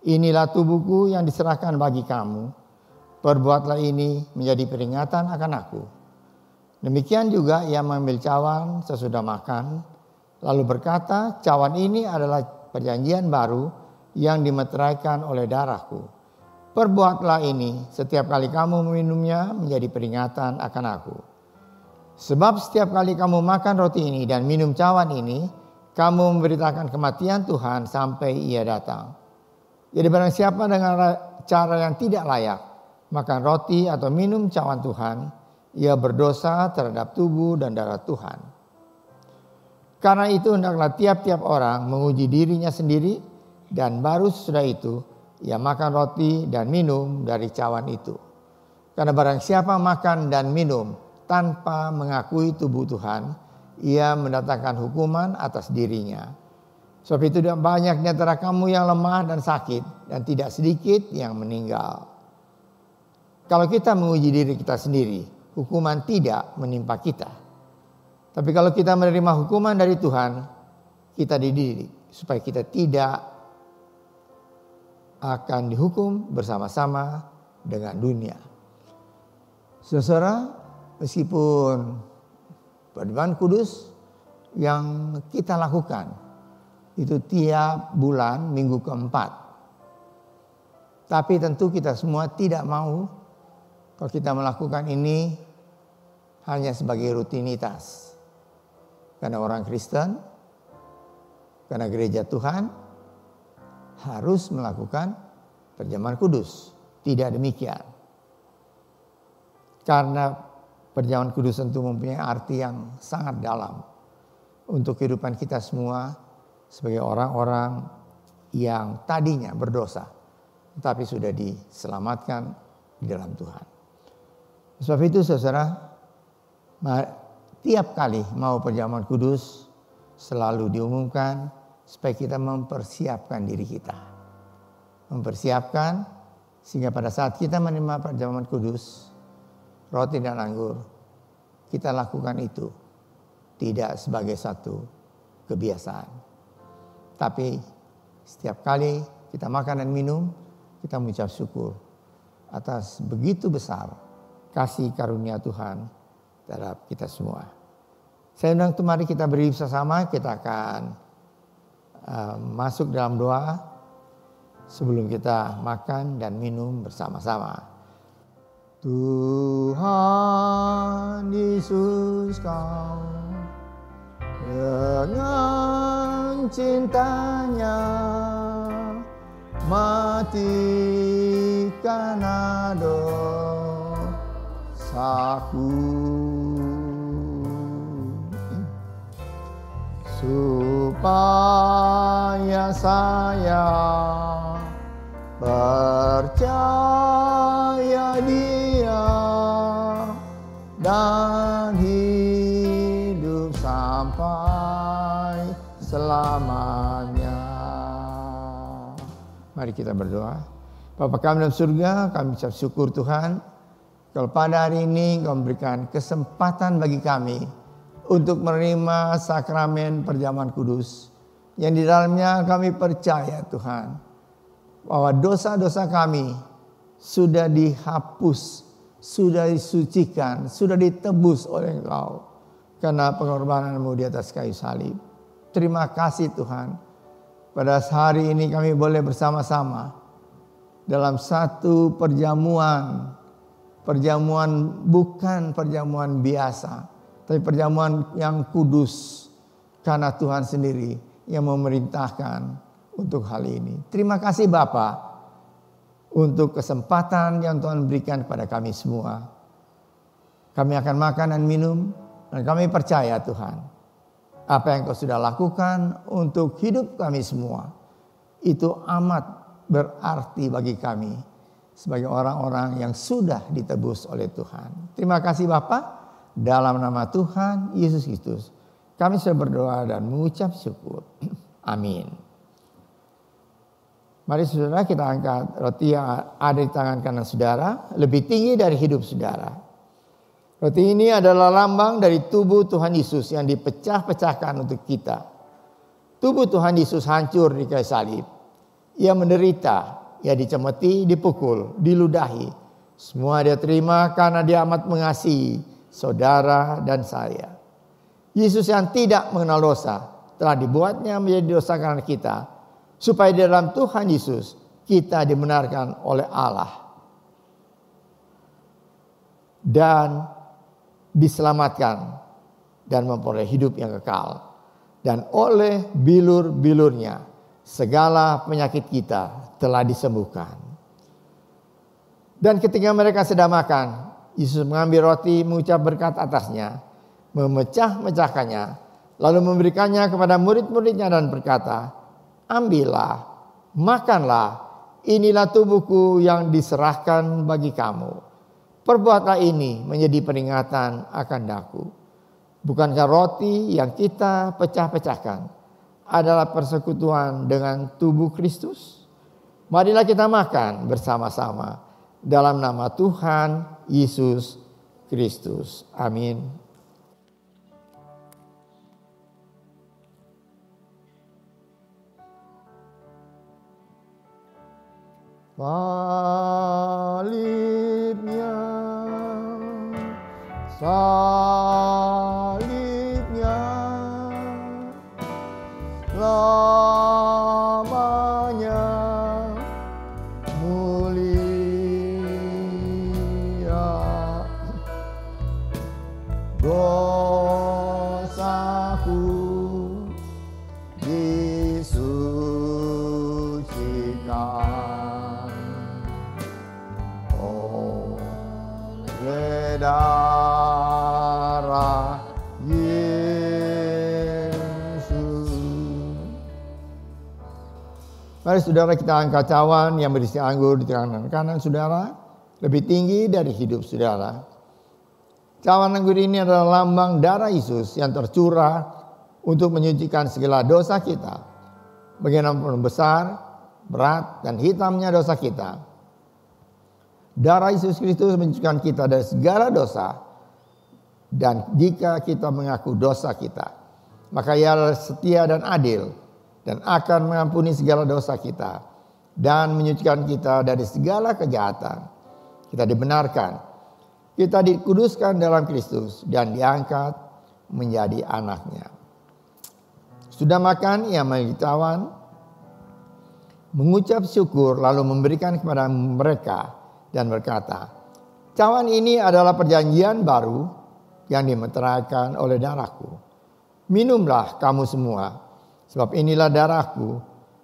inilah tubuhku yang diserahkan bagi kamu, perbuatlah ini menjadi peringatan akan aku. Demikian juga ia mengambil cawan sesudah makan, lalu berkata, cawan ini adalah perjanjian baru yang dimeteraikan oleh darahku. Perbuatlah ini setiap kali kamu meminumnya menjadi peringatan akan aku. Sebab setiap kali kamu makan roti ini dan minum cawan ini, kamu memberitakan kematian Tuhan sampai ia datang. Jadi barang siapa dengan cara yang tidak layak makan roti atau minum cawan Tuhan, ia berdosa terhadap tubuh dan darah Tuhan. Karena itu hendaklah tiap-tiap orang menguji dirinya sendiri, dan baru sesudah itu ia makan roti dan minum dari cawan itu. Karena barang siapa makan dan minum tanpa mengakui tubuh Tuhan, ia mendatangkan hukuman atas dirinya. Sebab itu banyak di antara kamu yang lemah dan sakit, dan tidak sedikit yang meninggal. Kalau kita menguji diri kita sendiri, hukuman tidak menimpa kita. Tapi kalau kita menerima hukuman dari Tuhan, kita dididik supaya kita tidak akan dihukum bersama-sama dengan dunia. Saudara, meskipun perjamuan kudus yang kita lakukan itu tiap bulan minggu keempat. Tapi tentu kita semua tidak mau kalau kita melakukan ini hanya sebagai rutinitas. Karena orang Kristen, karena gereja Tuhan harus melakukan perjamuan kudus. Tidak demikian. Karena perjamuan kudus tentu mempunyai arti yang sangat dalam untuk kehidupan kita semua sebagai orang-orang yang tadinya berdosa. tetapi sudah diselamatkan di dalam Tuhan. Sebab itu saudara, tiap kali mau perjamuan kudus selalu diumumkan supaya kita mempersiapkan diri kita. Mempersiapkan sehingga pada saat kita menerima perjamuan kudus, roti dan anggur, kita lakukan itu tidak sebagai satu kebiasaan. Tapi setiap kali kita makan dan minum, kita mengucap syukur atas begitu besar kasih karunia Tuhan terhadap kita semua. Saya undang itu, mari kita berdiri bersama, kita akan masuk dalam doa sebelum kita makan dan minum bersama-sama. Tuhan Yesus, Kau dengan cintanya mati karena dosaku, supaya saya percaya Dia dan hidup sampai selamanya. Mari kita berdoa. Bapa kami dalam surga, kami ucap syukur Tuhan, kalau pada hari ini Kau memberikan kesempatan bagi kami untuk menerima sakramen perjamuan kudus, yang di dalamnya kami percaya Tuhan, bahwa dosa-dosa kami sudah dihapus, sudah disucikan, sudah ditebus oleh Engkau karena pengorbanan-Mu di atas kayu salib. Terima kasih Tuhan. Pada hari ini kami boleh bersama-sama dalam satu perjamuan. Perjamuan bukan perjamuan biasa, tapi perjamuan yang kudus. Karena Tuhan sendiri yang memerintahkan untuk hal ini. Terima kasih Bapa untuk kesempatan yang Tuhan berikan kepada kami semua. Kami akan makan dan minum, dan kami percaya Tuhan, apa yang Kau sudah lakukan untuk hidup kami semua, itu amat berarti bagi kami sebagai orang-orang yang sudah ditebus oleh Tuhan. Terima kasih Bapa, dalam nama Tuhan Yesus Kristus kami sudah berdoa dan mengucap syukur. Amin. Mari saudara, kita angkat roti yang ada di tangan kanan saudara, lebih tinggi dari hidup saudara. Roti ini adalah lambang dari tubuh Tuhan Yesus yang dipecah-pecahkan untuk kita. Tubuh Tuhan Yesus hancur di kayu salib. Ia menderita, ia dicemeti, dipukul, diludahi. Semua Dia terima karena Dia amat mengasihi saudara dan saya. Yesus yang tidak mengenal dosa telah dibuatnya menjadi dosa karena kita, supaya di dalam Tuhan Yesus kita dibenarkan oleh Allah dan diselamatkan dan memperoleh hidup yang kekal. Dan oleh bilur-bilurnya segala penyakit kita telah disembuhkan. Dan ketika mereka sedang makan, Yesus mengambil roti, mengucap berkat atasnya, memecah-mecahkannya, lalu memberikannya kepada murid-muridnya dan berkata, "Ambillah, makanlah, inilah tubuhku yang diserahkan bagi kamu. Perbuatlah ini menjadi peringatan akan daku." Bukankah roti yang kita pecah-pecahkan adalah persekutuan dengan tubuh Kristus? Marilah kita makan bersama-sama dalam nama Tuhan Yesus Kristus. Amin. Salibnya lamanya mulia, dosaku disucikan oleh darah Yesus. Mari saudara kita angkat cawan yang berisi anggur di tangan kanan saudara lebih tinggi dari hidup saudara. Cawan anggur ini adalah lambang darah Yesus yang tercurah untuk menyucikan segala dosa kita. Bagaimanapun besar, berat, dan hitamnya dosa kita. Darah Yesus Kristus menyucikan kita dari segala dosa. Dan jika kita mengaku dosa kita, maka Ia adalah setia dan adil dan akan mengampuni segala dosa kita dan menyucikan kita dari segala kejahatan. Kita dibenarkan, kita dikuduskan dalam Kristus dan diangkat menjadi anak-Nya. Sudah makan, ia mengambil cawan, mengucap syukur lalu memberikan kepada mereka dan berkata, cawan ini adalah perjanjian baru yang dimeteraikan oleh darahku. Minumlah kamu semua, sebab inilah darahku,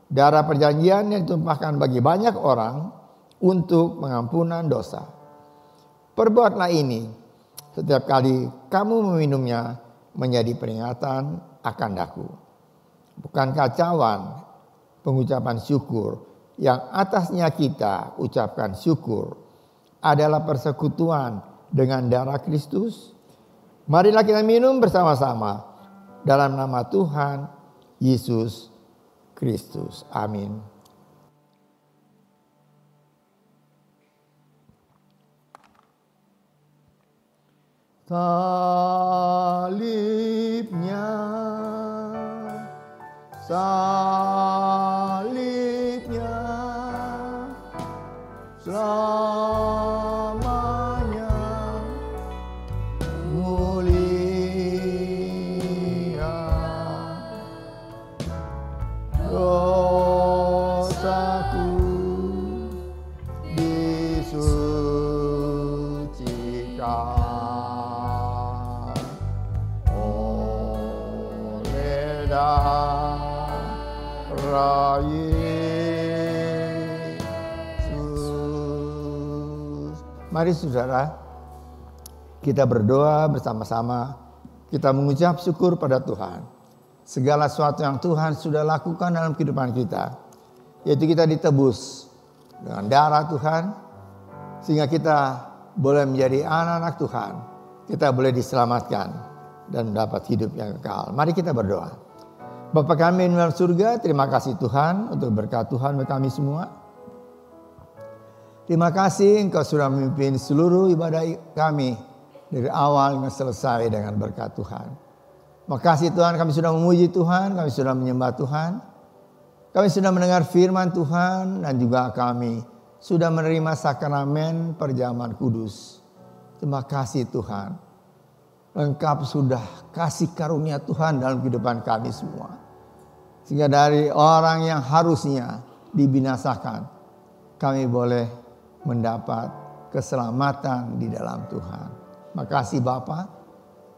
darah perjanjian yang ditumpahkan bagi banyak orang untuk pengampunan dosa. Perbuatlah ini setiap kali kamu meminumnya menjadi peringatan akan daku. Bukankah cawan pengucapan syukur yang atasnya kita ucapkan syukur adalah persekutuan dengan darah Kristus? Marilah kita minum bersama-sama dalam nama Tuhan Yesus Kristus. Amin. Salibnya, salibnya, selamanya mulia. Dosaku disucikan oleh darah Yesus. Mari saudara, kita berdoa bersama-sama. Kita mengucap syukur pada Tuhan. Segala sesuatu yang Tuhan sudah lakukan dalam kehidupan kita, yaitu kita ditebus dengan darah Tuhan, sehingga kita boleh menjadi anak-anak Tuhan. Kita boleh diselamatkan dan mendapat hidup yang kekal. Mari kita berdoa. Bapa kami di dalam surga, terima kasih Tuhan untuk berkat Tuhan bagi kami semua. Terima kasih Engkau sudah memimpin seluruh ibadah kami dari awal hingga selesai dengan berkat Tuhan. Makasih Tuhan, kami sudah memuji Tuhan, kami sudah menyembah Tuhan. Kami sudah mendengar firman Tuhan dan juga kami sudah menerima sakramen perjamuan kudus. Terima kasih Tuhan. Lengkap sudah kasih karunia Tuhan dalam kehidupan kami semua. Sehingga dari orang yang harusnya dibinasakan, kami boleh mendapat keselamatan di dalam Tuhan. Makasih Bapa.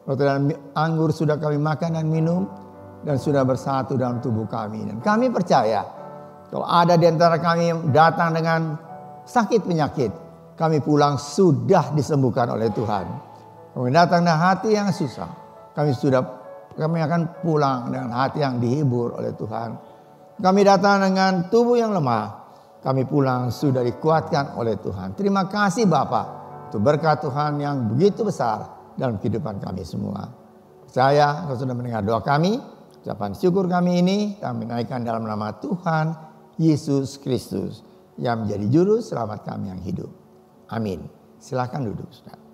Roti dan anggur sudah kami makan dan minum dan sudah bersatu dalam tubuh kami. Dan kami percaya kalau ada di antara kami yang datang dengan sakit penyakit, kami pulang sudah disembuhkan oleh Tuhan. Kami datang dengan hati yang susah, kami akan pulang dengan hati yang dihibur oleh Tuhan. Kami datang dengan tubuh yang lemah, kami pulang sudah dikuatkan oleh Tuhan. Terima kasih Bapa untuk berkat Tuhan yang begitu besar dalam kehidupan kami semua. Saya Engkau sudah mendengar doa kami. Ucapan syukur kami ini kami naikkan dalam nama Tuhan Yesus Kristus yang menjadi juru selamat kami yang hidup. Amin. Silakan duduk saudara.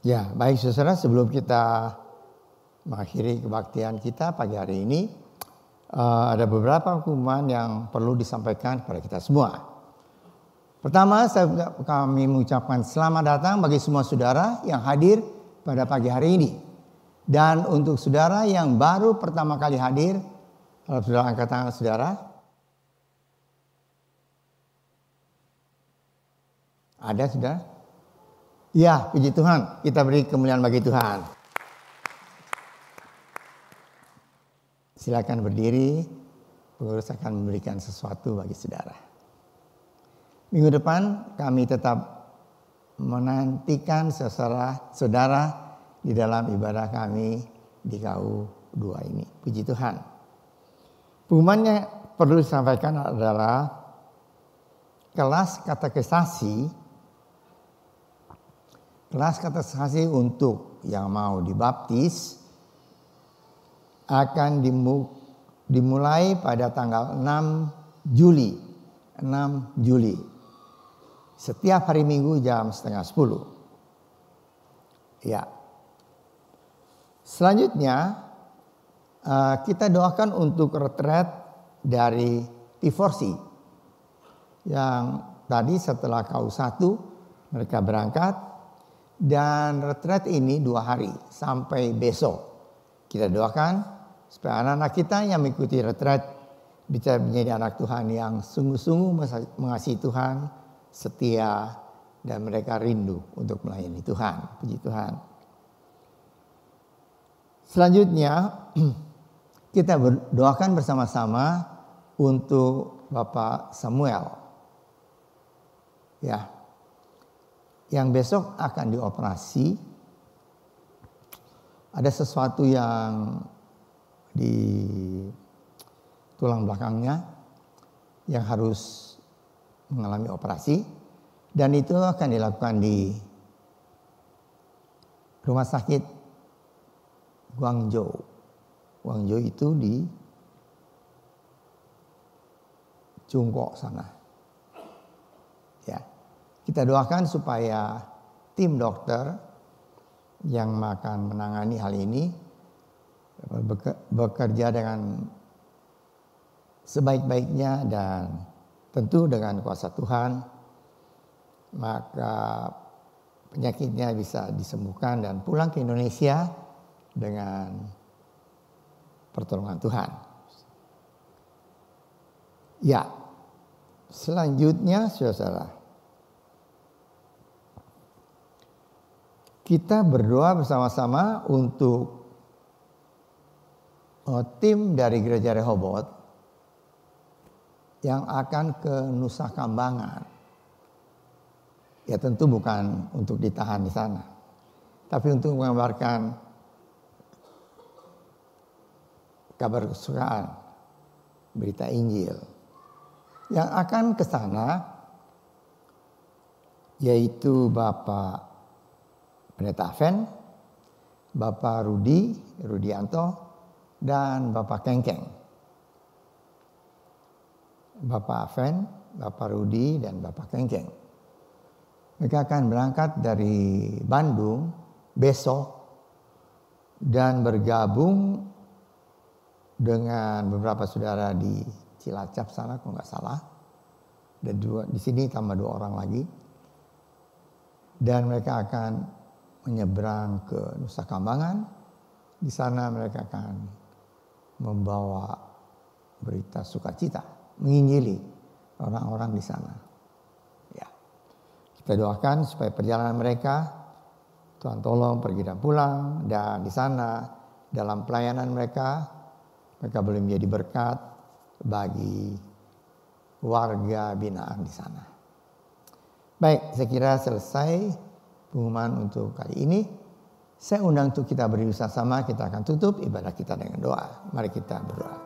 Ya, baik saudara, sebelum kita mengakhiri kebaktian kita pagi hari ini, ada beberapa pengumuman yang perlu disampaikan kepada kita semua. Pertama, kami mengucapkan selamat datang bagi semua saudara yang hadir pada pagi hari ini. Dan untuk saudara yang baru pertama kali hadir, kalau saudara angkat tangan saudara. Ada saudara? Ya, puji Tuhan, kita beri kemuliaan bagi Tuhan. Silakan berdiri, pengurus akan memberikan sesuatu bagi saudara. Minggu depan kami tetap menantikan saudara di dalam ibadah kami di KU2 ini. Puji Tuhan. Pengumuman yang perlu disampaikan adalah kelas katekisasi untuk yang mau dibaptis akan dimulai pada tanggal 6 Juli. Setiap hari Minggu jam 9:30. Ya. Selanjutnya kita doakan untuk retret dari T4C yang tadi setelah KU1 mereka berangkat, dan retret ini 2 hari sampai besok. Kita doakan supaya anak-anak kita yang mengikuti retret bisa menjadi anak Tuhan yang sungguh-sungguh mengasihi Tuhan, setia, dan mereka rindu untuk melayani Tuhan. Puji Tuhan. Selanjutnya kita berdoakan bersama-sama untuk Bapak Samuel. Ya. Yang besok akan dioperasi. Ada sesuatu yang di tulang belakangnya yang harus mengalami operasi, dan itu akan dilakukan di rumah sakit Guangzhou. Guangzhou itu di Chungkok sana. Ya. Kita doakan supaya tim dokter yang akan menangani hal ini bekerja dengan sebaik-baiknya dan tentu dengan kuasa Tuhan, maka penyakitnya bisa disembuhkan dan pulang ke Indonesia dengan pertolongan Tuhan. Ya, selanjutnya saudara, kita berdoa bersama-sama untuk tim dari Gereja Rehoboth yang akan ke Nusa Kambangan. Ya tentu bukan untuk ditahan di sana, tapi untuk mengabarkan kabar kesukaan, berita Injil. Yang akan ke sana yaitu Bapak Pendeta Aven, Bapak Rudianto, dan Bapak Kengkeng. Bapak Aven, Bapak Rudi, dan Bapak Kengkeng. Mereka akan berangkat dari Bandung besok dan bergabung dengan beberapa saudara di Cilacap sana kalau nggak salah. Dan di sini tambah 2 orang lagi. Dan mereka akan menyeberang ke Nusa Kambangan. Di sana mereka akan membawa berita sukacita, menginjili orang-orang di sana. Ya. Kita doakan supaya perjalanan mereka, Tuhan tolong pergi dan pulang, dan di sana dalam pelayanan mereka boleh menjadi berkat bagi warga binaan di sana. Baik, saya kira selesai pengumuman untuk kali ini. Saya undang untuk kita berusaha sama, kita akan tutup ibadah kita dengan doa. Mari kita berdoa.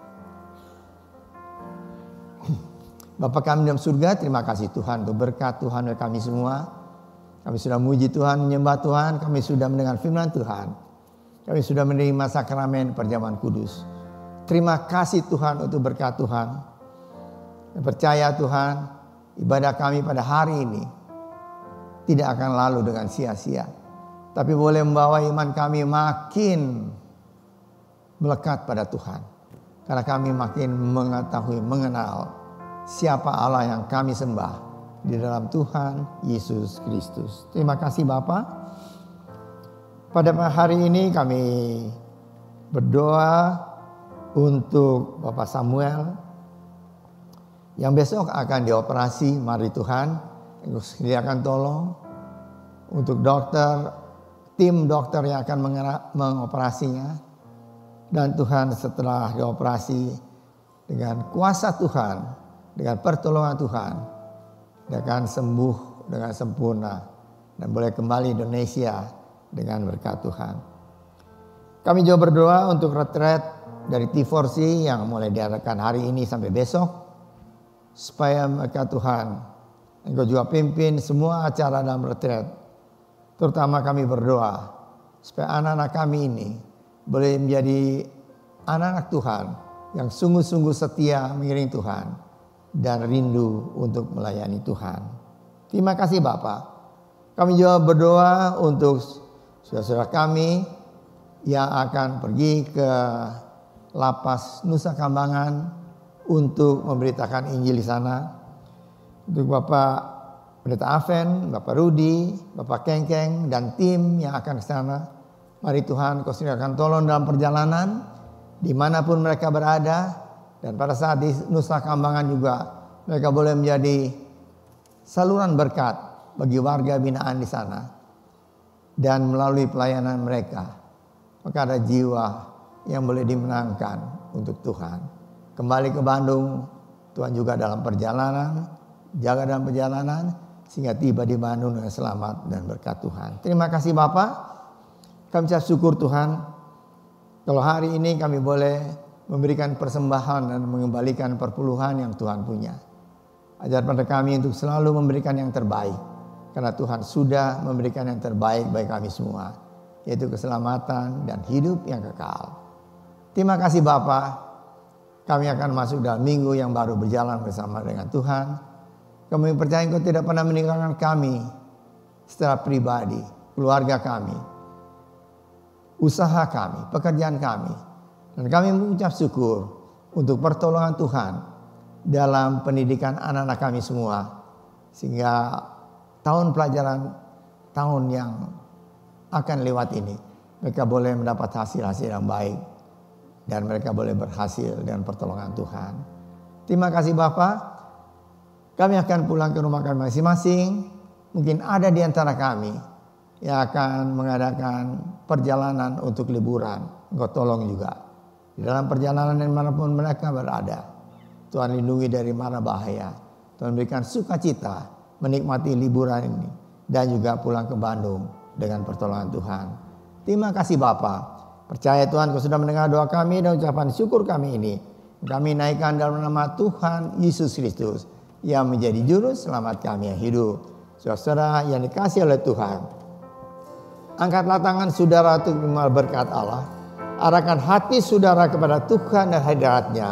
Bapa kami dalam surga, terima kasih Tuhan untuk berkat Tuhan dari kami semua. Kami sudah memuji Tuhan, menyembah Tuhan, kami sudah mendengar firman Tuhan. Kami sudah menerima sakramen perjamuan kudus. Terima kasih Tuhan untuk berkat Tuhan. Dan percaya Tuhan, ibadah kami pada hari ini tidak akan lalu dengan sia-sia. tapi boleh membawa iman kami makin melekat pada Tuhan. Karena kami makin mengetahui, mengenal siapa Allah yang kami sembah di dalam Tuhan Yesus Kristus. Terima kasih Bapa. Pada hari ini kami berdoa untuk Bapak Samuel yang besok akan dioperasi. Mari Tuhan, sediakan tolong untuk dokter, tim dokter yang akan mengoperasinya. Dan Tuhan setelah dioperasi dengan kuasa Tuhan, dengan pertolongan Tuhan, dia akan sembuh dengan sempurna dan boleh kembali Indonesia dengan berkat Tuhan. Kami juga berdoa untuk retret dari T4C yang mulai diadakan hari ini sampai besok, supaya berkat Tuhan Engkau juga pimpin semua acara dalam retret. Terutama kami berdoa supaya anak-anak kami ini boleh menjadi anak-anak Tuhan yang sungguh-sungguh setia mengiring Tuhan dan rindu untuk melayani Tuhan. Terima kasih Bapak. Kami juga berdoa untuk saudara-saudara kami yang akan pergi ke Lapas Nusa Kambangan untuk memberitakan Injil di sana. Untuk Bapak Pendeta Aven, Bapak Rudi, Bapak Kengkeng dan tim yang akan ke sana. Mari Tuhan Kau sediakan tolong dalam perjalanan dimanapun mereka berada. Dan pada saat di Nusa Kambangan juga mereka boleh menjadi saluran berkat bagi warga binaan di sana. Dan melalui pelayanan mereka maka ada jiwa yang boleh dimenangkan untuk Tuhan. Kembali ke Bandung, Tuhan juga dalam perjalanan, jaga dalam perjalanan sehingga tiba di Bandung dengan selamat dan berkat Tuhan. Terima kasih Bapak. Kami ucap syukur Tuhan, kalau hari ini kami boleh memberikan persembahan dan mengembalikan perpuluhan yang Tuhan punya. Ajar pada kami untuk selalu memberikan yang terbaik, karena Tuhan sudah memberikan yang terbaik bagi kami semua, yaitu keselamatan dan hidup yang kekal. Terima kasih Bapa. Kami akan masuk dalam minggu yang baru berjalan bersama dengan Tuhan. Kami percaya Engkau tidak pernah meninggalkan kami secara pribadi, keluarga kami, usaha kami, pekerjaan kami. Dan kami mengucap syukur untuk pertolongan Tuhan dalam pendidikan anak-anak kami semua. Sehingga tahun pelajaran, tahun yang akan lewat ini, mereka boleh mendapat hasil-hasil yang baik. Dan mereka boleh berhasil dengan pertolongan Tuhan. Terima kasih Bapak. Kami akan pulang ke rumah kami masing-masing. Mungkin ada di antara kami yang akan mengadakan perjalanan untuk liburan. Engkau tolong juga. Di dalam perjalanan dimanapun mereka berada, Tuhan lindungi dari mara bahaya. Tuhan berikan sukacita menikmati liburan ini. Dan juga pulang ke Bandung dengan pertolongan Tuhan. Terima kasih Bapak. Percaya Tuhan Kau sudah mendengar doa kami dan ucapan syukur kami ini. Kami naikkan dalam nama Tuhan Yesus Kristus yang menjadi juru selamat kami yang hidup. Saudara yang dikasihi oleh Tuhan, angkatlah tangan saudara untuk menerima berkat Allah. Arahkan hati saudara kepada Tuhan dan hadirat-Nya.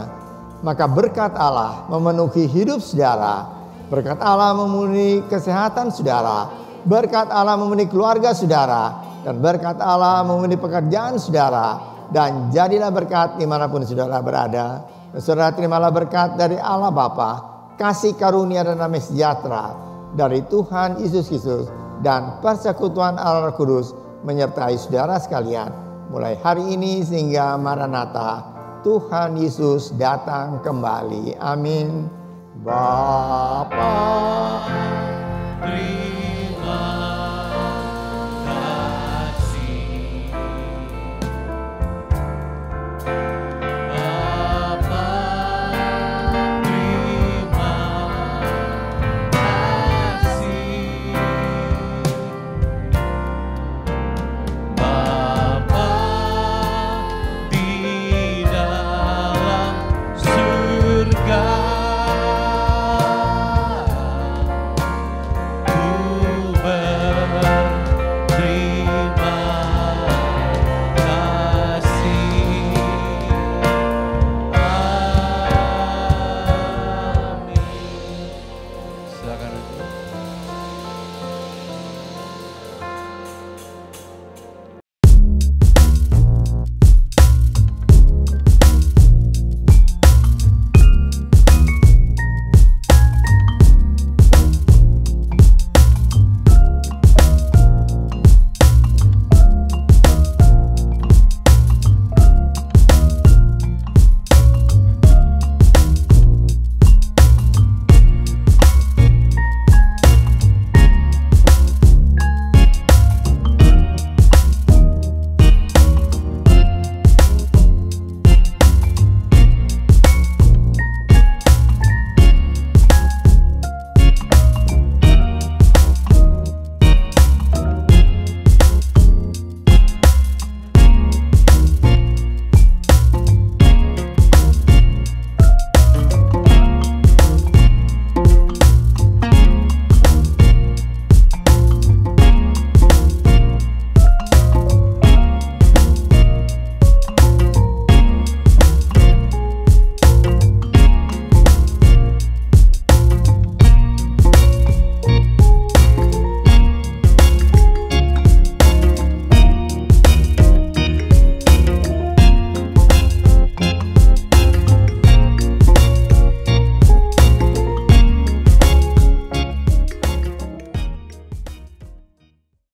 Maka berkat Allah memenuhi hidup saudara. Berkat Allah memenuhi kesehatan saudara. Berkat Allah memenuhi keluarga saudara. Dan berkat Allah memenuhi pekerjaan saudara. Dan jadilah berkat dimanapun saudara berada. Dan saudara terimalah berkat dari Allah Bapa, kasih karunia dan damai sejahtera dari Tuhan Yesus Kristus, dan persekutuan Allah Roh Kudus menyertai saudara sekalian. Mulai hari ini sehingga Maranatha, Tuhan Yesus datang kembali. Amin. Bapa, terima